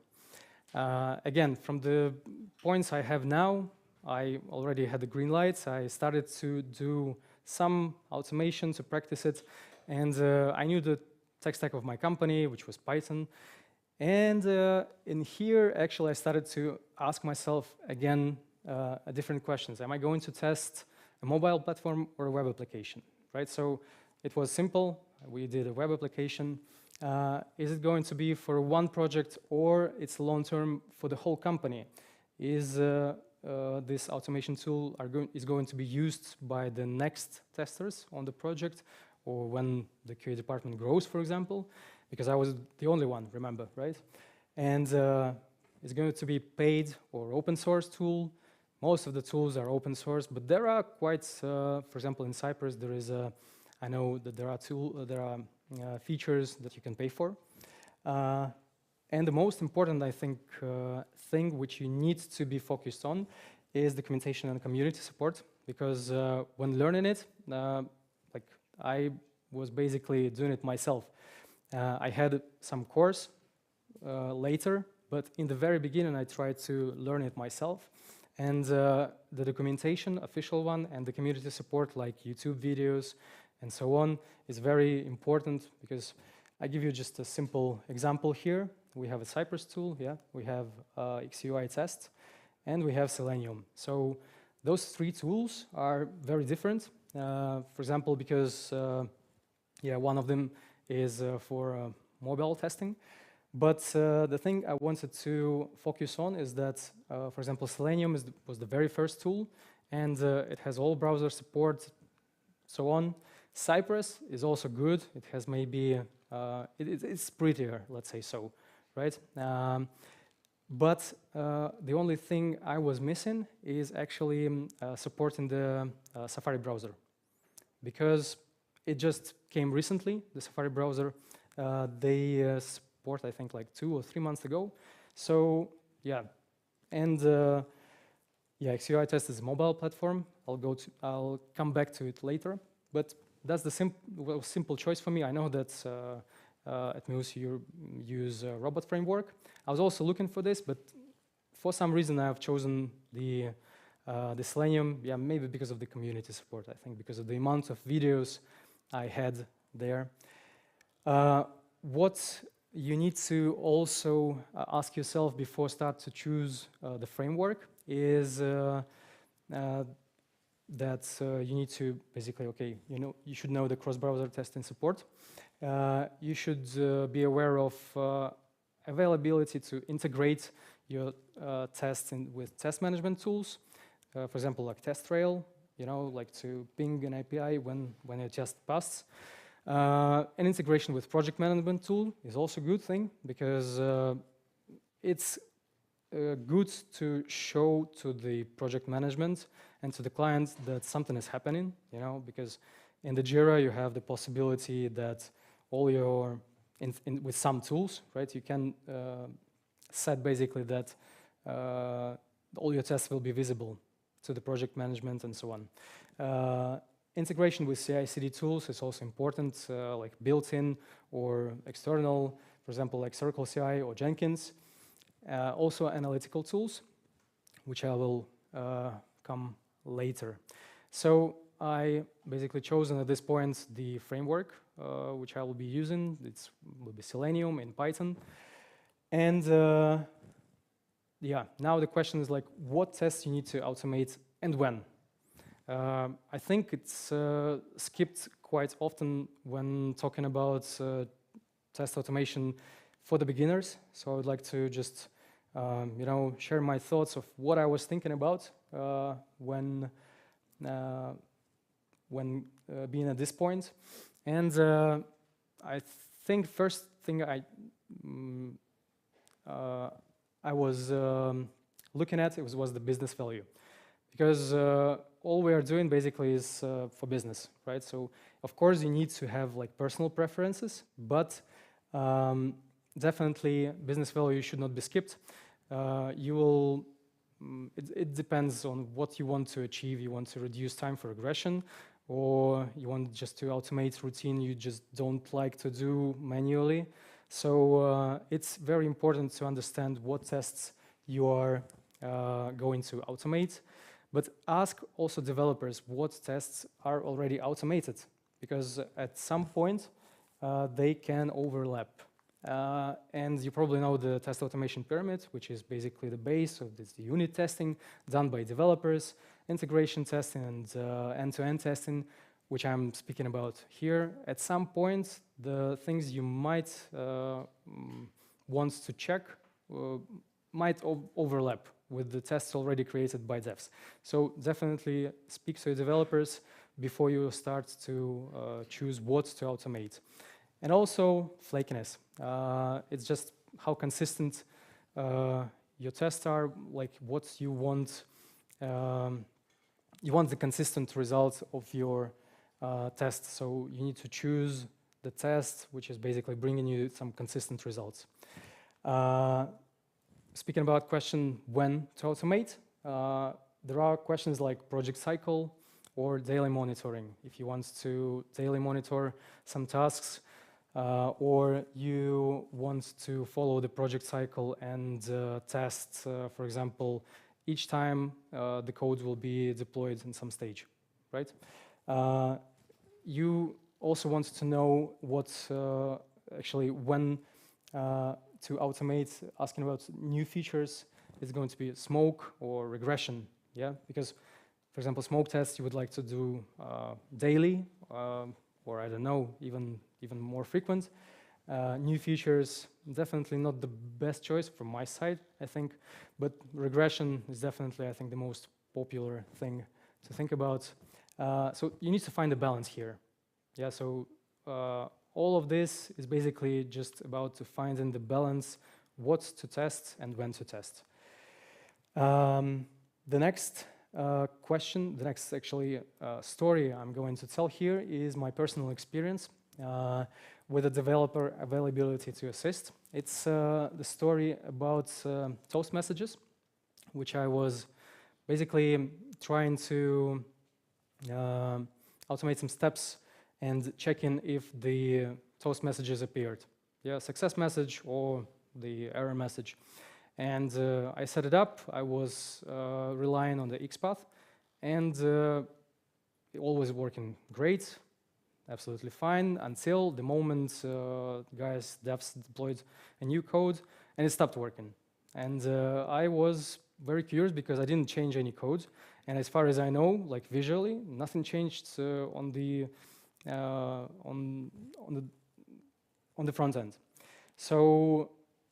Speaker 4: Again, from the points I have now, I already had the green lights. I started to do some automation to practice it, and I knew the tech stack of my company, which was Python. And in here, actually, I started to ask myself again different questions. Am I going to test a mobile platform or a web application, right? So it was simple. We did a web application. Is it going to be for one project, or it's long-term for the whole company? Is this automation tool is going to be used by the next testers on the project, or when the QA department grows, for example? Because I was the only one, remember, right? And it's going to be paid or open source tool. Most of the tools are open source, but there are quite, for example, in Cyprus, there is I know that there are features that you can pay for. And the most important, I think, thing which you need to be focused on is documentation and community support, because when learning it, like I was basically doing it myself. I had some course later, but in the very beginning I tried to learn it myself. And the documentation, official one, and the community support like YouTube videos and so on is very important, because I give you just a simple example here. We have a Cypress tool, yeah, we have XUI test, and we have Selenium. So those three tools are very different. For example, because yeah, one of them is for mobile testing. But the thing I wanted to focus on is that, for example, Selenium was the very first tool, and it has all browser support, so on. Cypress is also good. It has maybe, it's prettier, let's say so, right? But the only thing I was missing is actually supporting the Safari browser, because it just came recently, the Safari browser. They support, I think, like 2 or 3 months ago. So yeah, and yeah, XUI test is a mobile platform. I'll come back to it later. But that's the simple choice for me. I know that at Mews you use robot framework. I was also looking for this, but for some reason I have chosen the Selenium. Yeah, maybe because of the community support. I think because of the amount of videos I had there. What you need to also ask yourself before start to choose the framework is that you need to basically, okay, you should know the cross-browser testing support. You should be aware of availability to integrate your tests with test management tools. For example, like TestRail, like to ping an API when a test passes. An integration with project management tool is also a good thing, because it's good to show to the project management and to the client that something is happening, because in the Jira you have the possibility that all your, with some tools, right, you can set basically that all your tests will be visible to the project management and so on. Integration with CI/CD tools is also important, like built-in or external, for example, like Circle CI or Jenkins. Also analytical tools, which I will come later. So I basically chosen at this point the framework which I will be using. It will be Selenium in Python. And yeah, now the question is like, what tests you need to automate and when? I think it's skipped quite often when talking about test automation for the beginners. So I would like to just share my thoughts of what I was thinking about when being at this point. And I think first thing I was looking at was the business value, because all we are doing basically is for business, right? So of course you need to have like personal preferences, but definitely business value should not be skipped. It depends on what you want to achieve. You want to reduce time for regression, or you want just to automate routine you just don't like to do manually. So it's very important to understand what tests you are going to automate, but ask also developers what tests are already automated, because at some point they can overlap. And you probably know the test automation pyramid, which is basically the base of this unit testing done by developers, integration testing, and end-to-end testing, which I'm speaking about here. At some point, the things you might want to check might overlap with the tests already created by devs. So definitely speak to your developers before you start to choose what to automate. And also flakiness. It's just how consistent your tests are, like what you want. You want the consistent result of your test, so you need to choose the test which is basically bringing you some consistent results. Speaking about question when to automate, there are questions like project cycle or daily monitoring. If you want to daily monitor some tasks, or you want to follow the project cycle and test, for example, each time the code will be deployed in some stage, right? You also want to know what actually when to automate asking about new features. It's going to be smoke or regression, yeah? Because, for example, smoke tests you would like to do daily, or I don't know, even more frequent. New features, definitely not the best choice from my side, I think, but regression is definitely, I think, the most popular thing to think about. So you need to find a balance here. Yeah, so all of this is basically just about to finding the balance, what to test and when to test. The next question, the next actually story I'm going to tell here is my personal experience with the developer availability to assist. It's the story about toast messages, which I was basically trying to automate some steps and checking if the toast messages appeared. Yeah, success message or the error message. And I set it up. I was relying on the XPath, and it always working great, absolutely fine, until the moment guys, devs deployed a new code, and it stopped working. And I was very curious because I didn't change any code, and as far as I know, like visually, nothing changed on the front end. So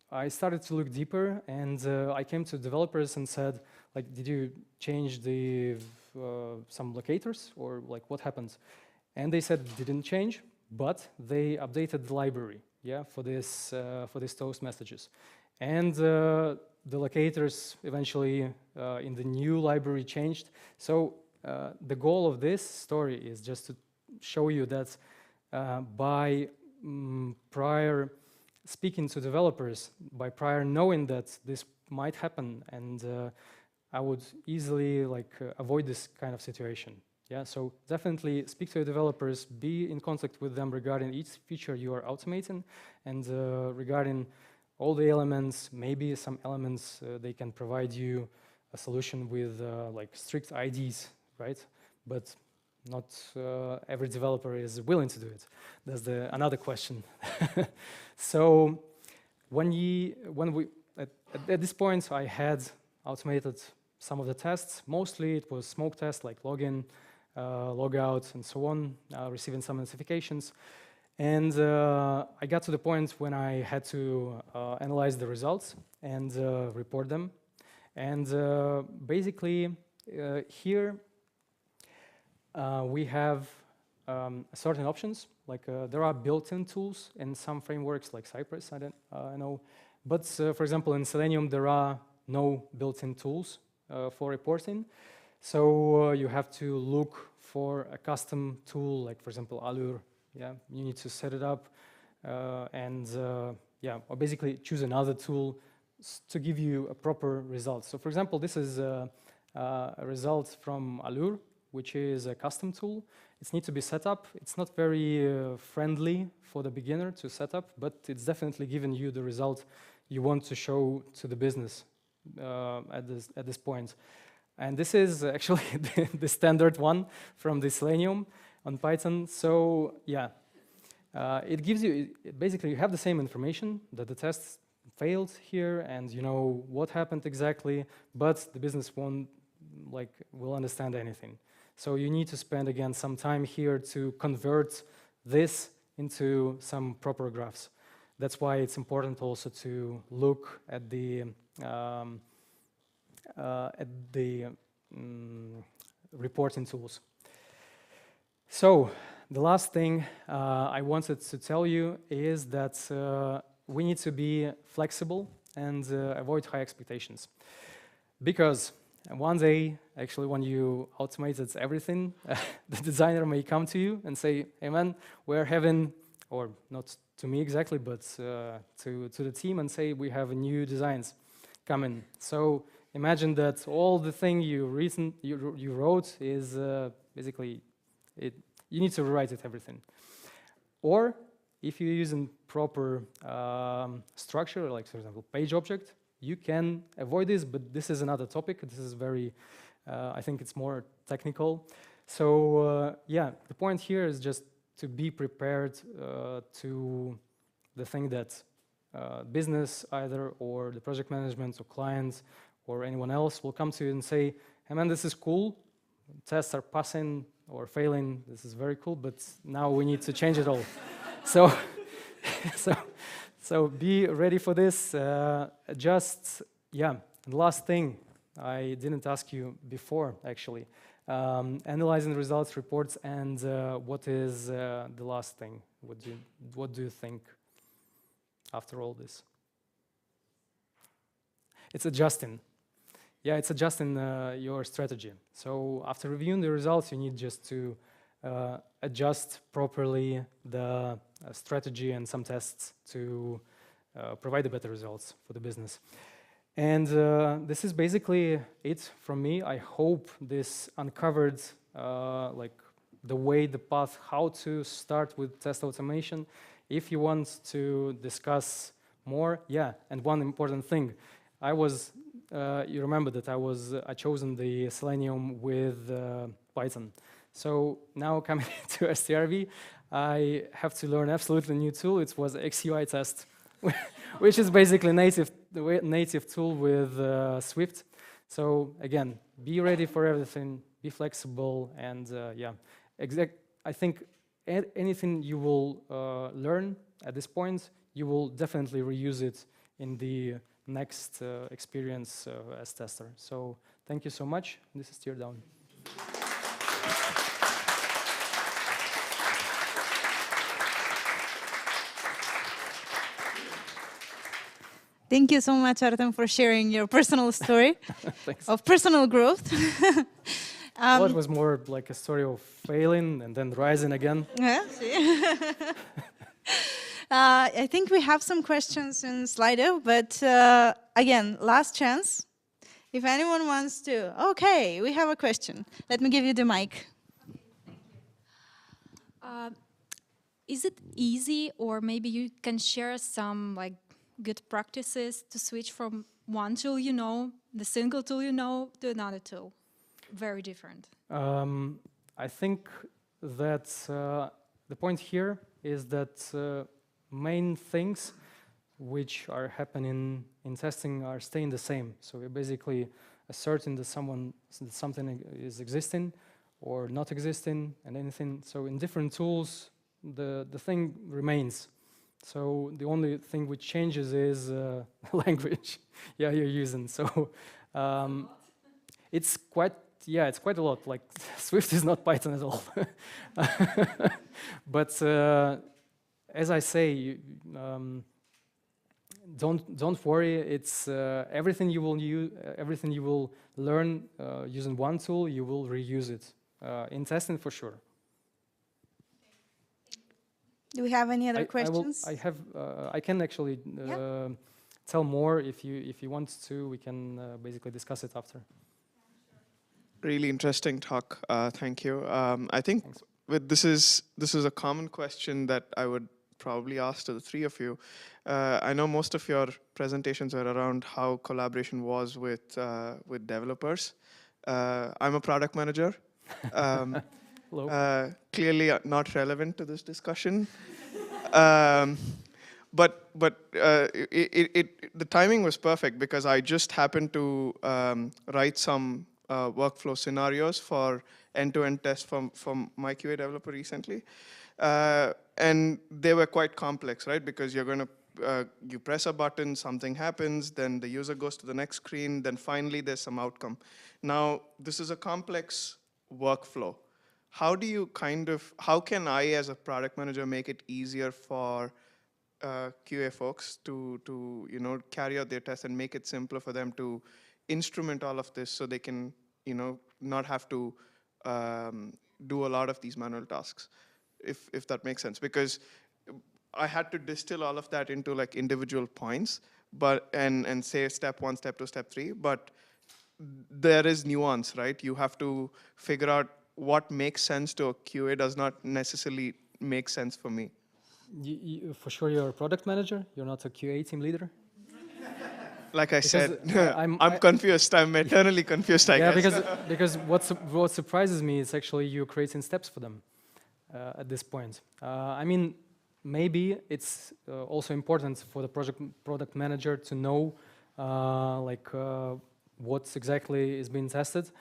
Speaker 4: I started to look deeper, and I came to developers and said, like, did you change the some locators, or like what happened? And they said didn't change, but they updated the library, yeah, for these toast messages, and the locators eventually in the new library changed. So the goal of this story is just to show you that by prior speaking to developers, by prior knowing that this might happen, and I would easily avoid this kind of situation. Yeah, so definitely speak to your developers, be in contact with them regarding each feature you are automating, and regarding all the elements, maybe some elements they can provide you a solution with like strict IDs, right? But not every developer is willing to do it. That's another question. So at this point, I had automated some of the tests. Mostly it was smoke tests like login, logout, and so on, receiving some notifications. And I got to the point when I had to analyze the results and report them. And basically here we have certain options, like there are built-in tools in some frameworks like Cypress, I know. But for example, in Selenium, there are no built-in tools for reporting. So you have to look for a custom tool, like for example, Allure. Yeah, you need to set it up and yeah, or basically choose another tool to give you a proper result. So for example, this is a result from Allure, which is a custom tool. It needs to be set up. It's not very friendly for the beginner to set up, but it's definitely giving you the result you want to show to the business at this point. And this is actually the standard one from the Selenium on Python. So yeah, it gives you, basically you have the same information that the test failed here and you know what happened exactly, but the business will understand anything. So you need to spend again some time here to convert this into some proper graphs. That's why it's important also to look at the reporting tools. So the last thing I wanted to tell you is that we need to be flexible and avoid high expectations. Because one day, actually, when you automated everything, the designer may come to you and say, hey man, we're having, or not to me exactly, but to the team, and say we have new designs coming. So imagine that all the thing you wrote is basically, you need to rewrite it everything. Or if you're using proper structure, like for example, page object, you can avoid this, but this is another topic. This is very, I think it's more technical. So yeah, the point here is just to be prepared to the thing that business either, or the project management, or clients, or anyone else will come to you and say, hey man, this is cool, tests are passing or failing, this is very cool, but now we need to change it all. So, so be ready for this. Just, yeah, and last thing, I didn't ask you before, actually. Analyzing the results, reports, and what is the last thing? What do you think after all this? It's adjusting. Yeah, it's adjusting your strategy. So after reviewing the results, you need just to adjust properly the strategy and some tests to provide the better results for the business. And this is basically it from me. I hope this uncovered like the way, the path, how to start with test automation. If you want to discuss more, yeah, and one important thing, I was, you remember that I chosen the Selenium with Python. So now coming to STRV, I have to learn absolutely new tool. It was XUI test, which is basically native tool with Swift. So again, be ready for everything, be flexible, and yeah, I think anything you will learn at this point, you will definitely reuse it in the next experience as tester. So thank you so much. This is Teardown.
Speaker 1: Thank you so much, Artem, for sharing your personal story of personal growth.
Speaker 4: Well, it was more like a story of failing and then rising again.
Speaker 1: Yeah, see? I think we have some questions in Slido, but again, last chance. If anyone wants to, okay, we have a question. Let me give you the mic.
Speaker 5: Is it easy, or maybe you can share some like good practices to switch from one tool you know, the single tool you know, to another tool? Very different.
Speaker 4: I think that the point here is that main things which are happening in testing are staying the same. So we're basically asserting that something is existing or not existing and anything. So in different tools, the thing remains. So the only thing which changes is language, yeah, you're using. So it's quite a lot. Like Swift is not Python at all. But as I say, don't worry. It's everything you will use, everything you will learn using one tool, you will reuse it in testing for sure.
Speaker 1: Do we have any other questions?
Speaker 4: I can actually tell more if you want to. We can basically discuss it after.
Speaker 6: Really interesting talk. Thank you. I think this is a common question that I would probably ask to the three of you. I know most of your presentations are around how collaboration was with developers. I'm a product manager. Clearly not relevant to this discussion. But the timing was perfect because I just happened to write some workflow scenarios for end-to-end tests from my QA developer recently. And they were quite complex, right? Because you're going to, you press a button, something happens, then the user goes to the next screen, then finally there's some outcome. Now, this is a complex workflow. How can I as a product manager make it easier for QA folks to carry out their tests and make it simpler for them to instrument all of this so they can not have to do a lot of these manual tasks, if that makes sense? Because I had to distill all of that into like individual points, and say step 1, step 2, step 3, but there is nuance, right? You have to figure out what makes sense to a QA does not necessarily make sense for me.
Speaker 4: For sure, you're a product manager. You're not a QA team leader.
Speaker 6: Like I said,
Speaker 4: I'm
Speaker 6: confused. I'm eternally confused, I guess.
Speaker 4: because what surprises me is actually you creating steps for them at this point. I mean, maybe it's also important for the product manager to know what exactly is being tested.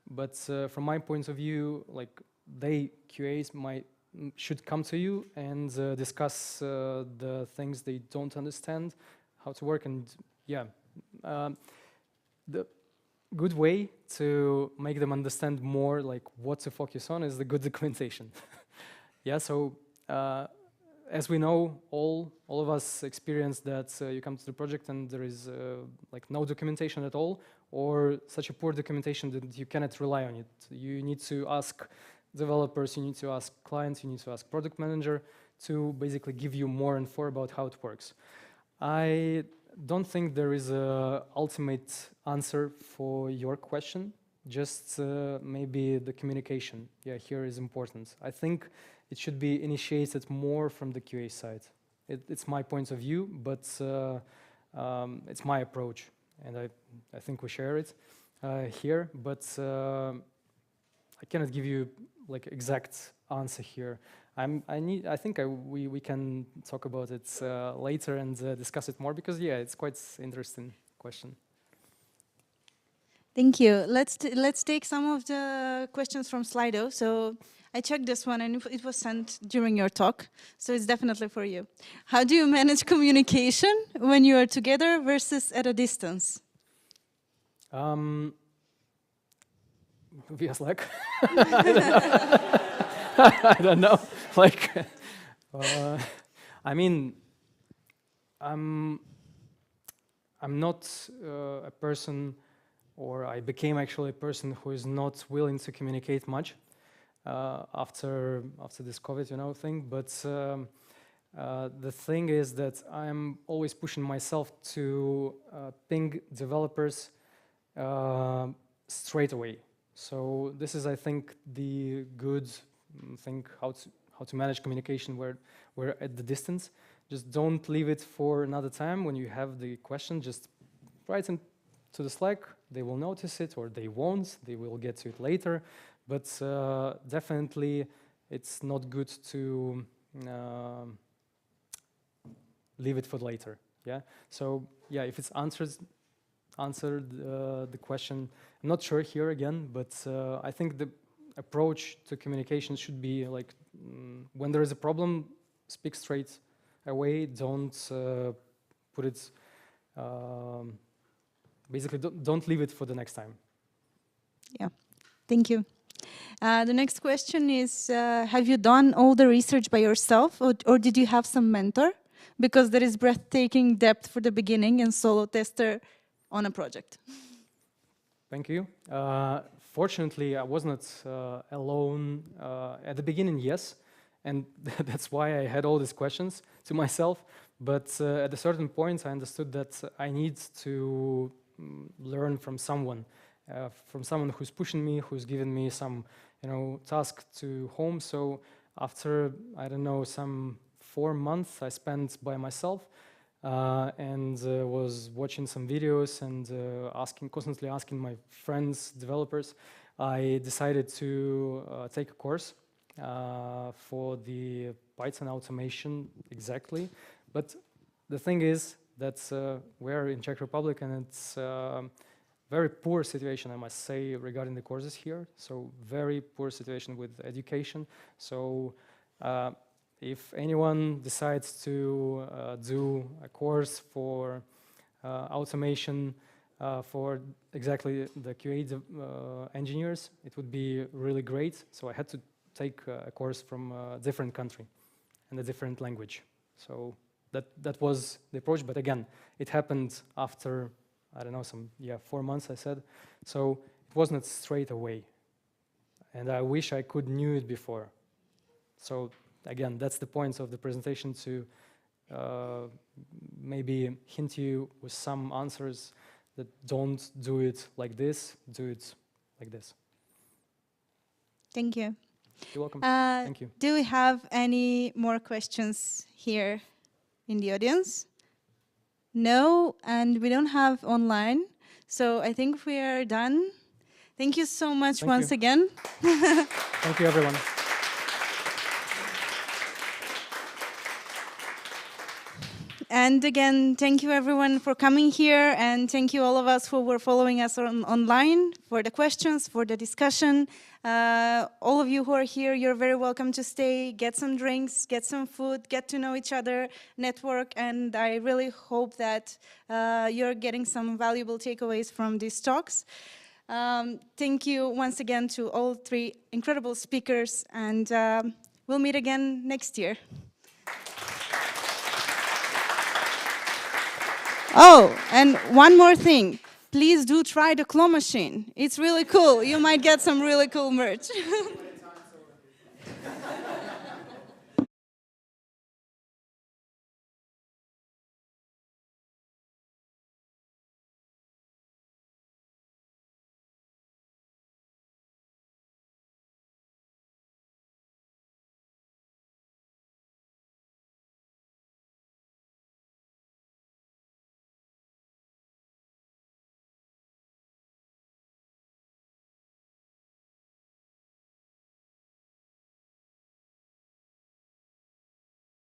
Speaker 4: But from my point of view, like QAs should come to you and discuss the things they don't understand, how to work, and the good way to make them understand more like what to focus on is the good documentation. So as we know, all of us experience that you come to the project and there is like no documentation at all, or such a poor documentation that you cannot rely on it. You need to ask developers, you need to ask clients, you need to ask product manager to basically give you more info about how it works. I don't think there is a ultimate answer for your question, just maybe the communication. Here is important. I think it should be initiated more from the QA side. It's my point of view, but it's my approach, and I think we share it here, but I cannot give you like exact answer here. I think we can talk about it later and discuss it more, because it's quite interesting question.
Speaker 1: Thank you. Let's take some of the questions from Slido. So I checked this one and it was sent during your talk, so it's definitely for you. How do you manage communication when you are together versus at a distance?
Speaker 4: Via Slack. I don't know. Like, I mean, I'm not a person, or I became actually a person who is not willing to communicate much after this COVID, thing. But the thing is that I'm always pushing myself to ping developers straight away. So this is, I think, the good thing how to manage communication where we're at the distance. Just don't leave it for another time. When you have the question, just write into the Slack. They will notice it, or they won't. They will get to it later. But definitely, it's not good to leave it for later. So if it's answered the question. I'm not sure here again, but I think the approach to communication should be like, when there is a problem, speak straight away. Don't put it, basically don't leave it for the next time.
Speaker 1: Thank you. The next question is, have you done all the research by yourself, or did you have some mentor? Because there is breathtaking depth for the beginning and solo tester on a project.
Speaker 4: Thank you. Fortunately, I was not alone at the beginning, yes, and that's why I had all these questions to myself. But at a certain point, I understood that I need to learn from someone who's pushing me, who's given me some, task to home. So after, I don't know, some 4 months I spent by myself. And was watching some videos and constantly asking my friends, developers. I decided to take a course for the Python automation exactly. But the thing is that we're in Czech Republic, and it's a very poor situation, I must say, regarding the courses here. So very poor situation with education. So if anyone decides to do a course for automation for exactly the QA engineers, it would be really great. So I had to take a course from a different country and a different language. So that was the approach. But again, it happened after, I don't know, 4 months, I said. So it wasn't straight away. And I wish I could knew it before. So again, that's the point of the presentation, to maybe hint you with some answers that don't do it like this, do it like this.
Speaker 1: Thank you.
Speaker 4: You're welcome. Thank you.
Speaker 1: Do we have any more questions here in the audience? No, and we don't have online. So I think we are done. Thank you so much once again.
Speaker 4: Thank you, everyone.
Speaker 1: And again, thank you everyone for coming here, and thank you all of us who were following us online for the questions, for the discussion. All of you who are here, you're very welcome to stay, get some drinks, get some food, get to know each other, network, and I really hope that you're getting some valuable takeaways from these talks. Thank you once again to all 3 incredible speakers, and we'll meet again next year. Oh, and one more thing. Please do try the claw machine. It's really cool. You might get some really cool merch.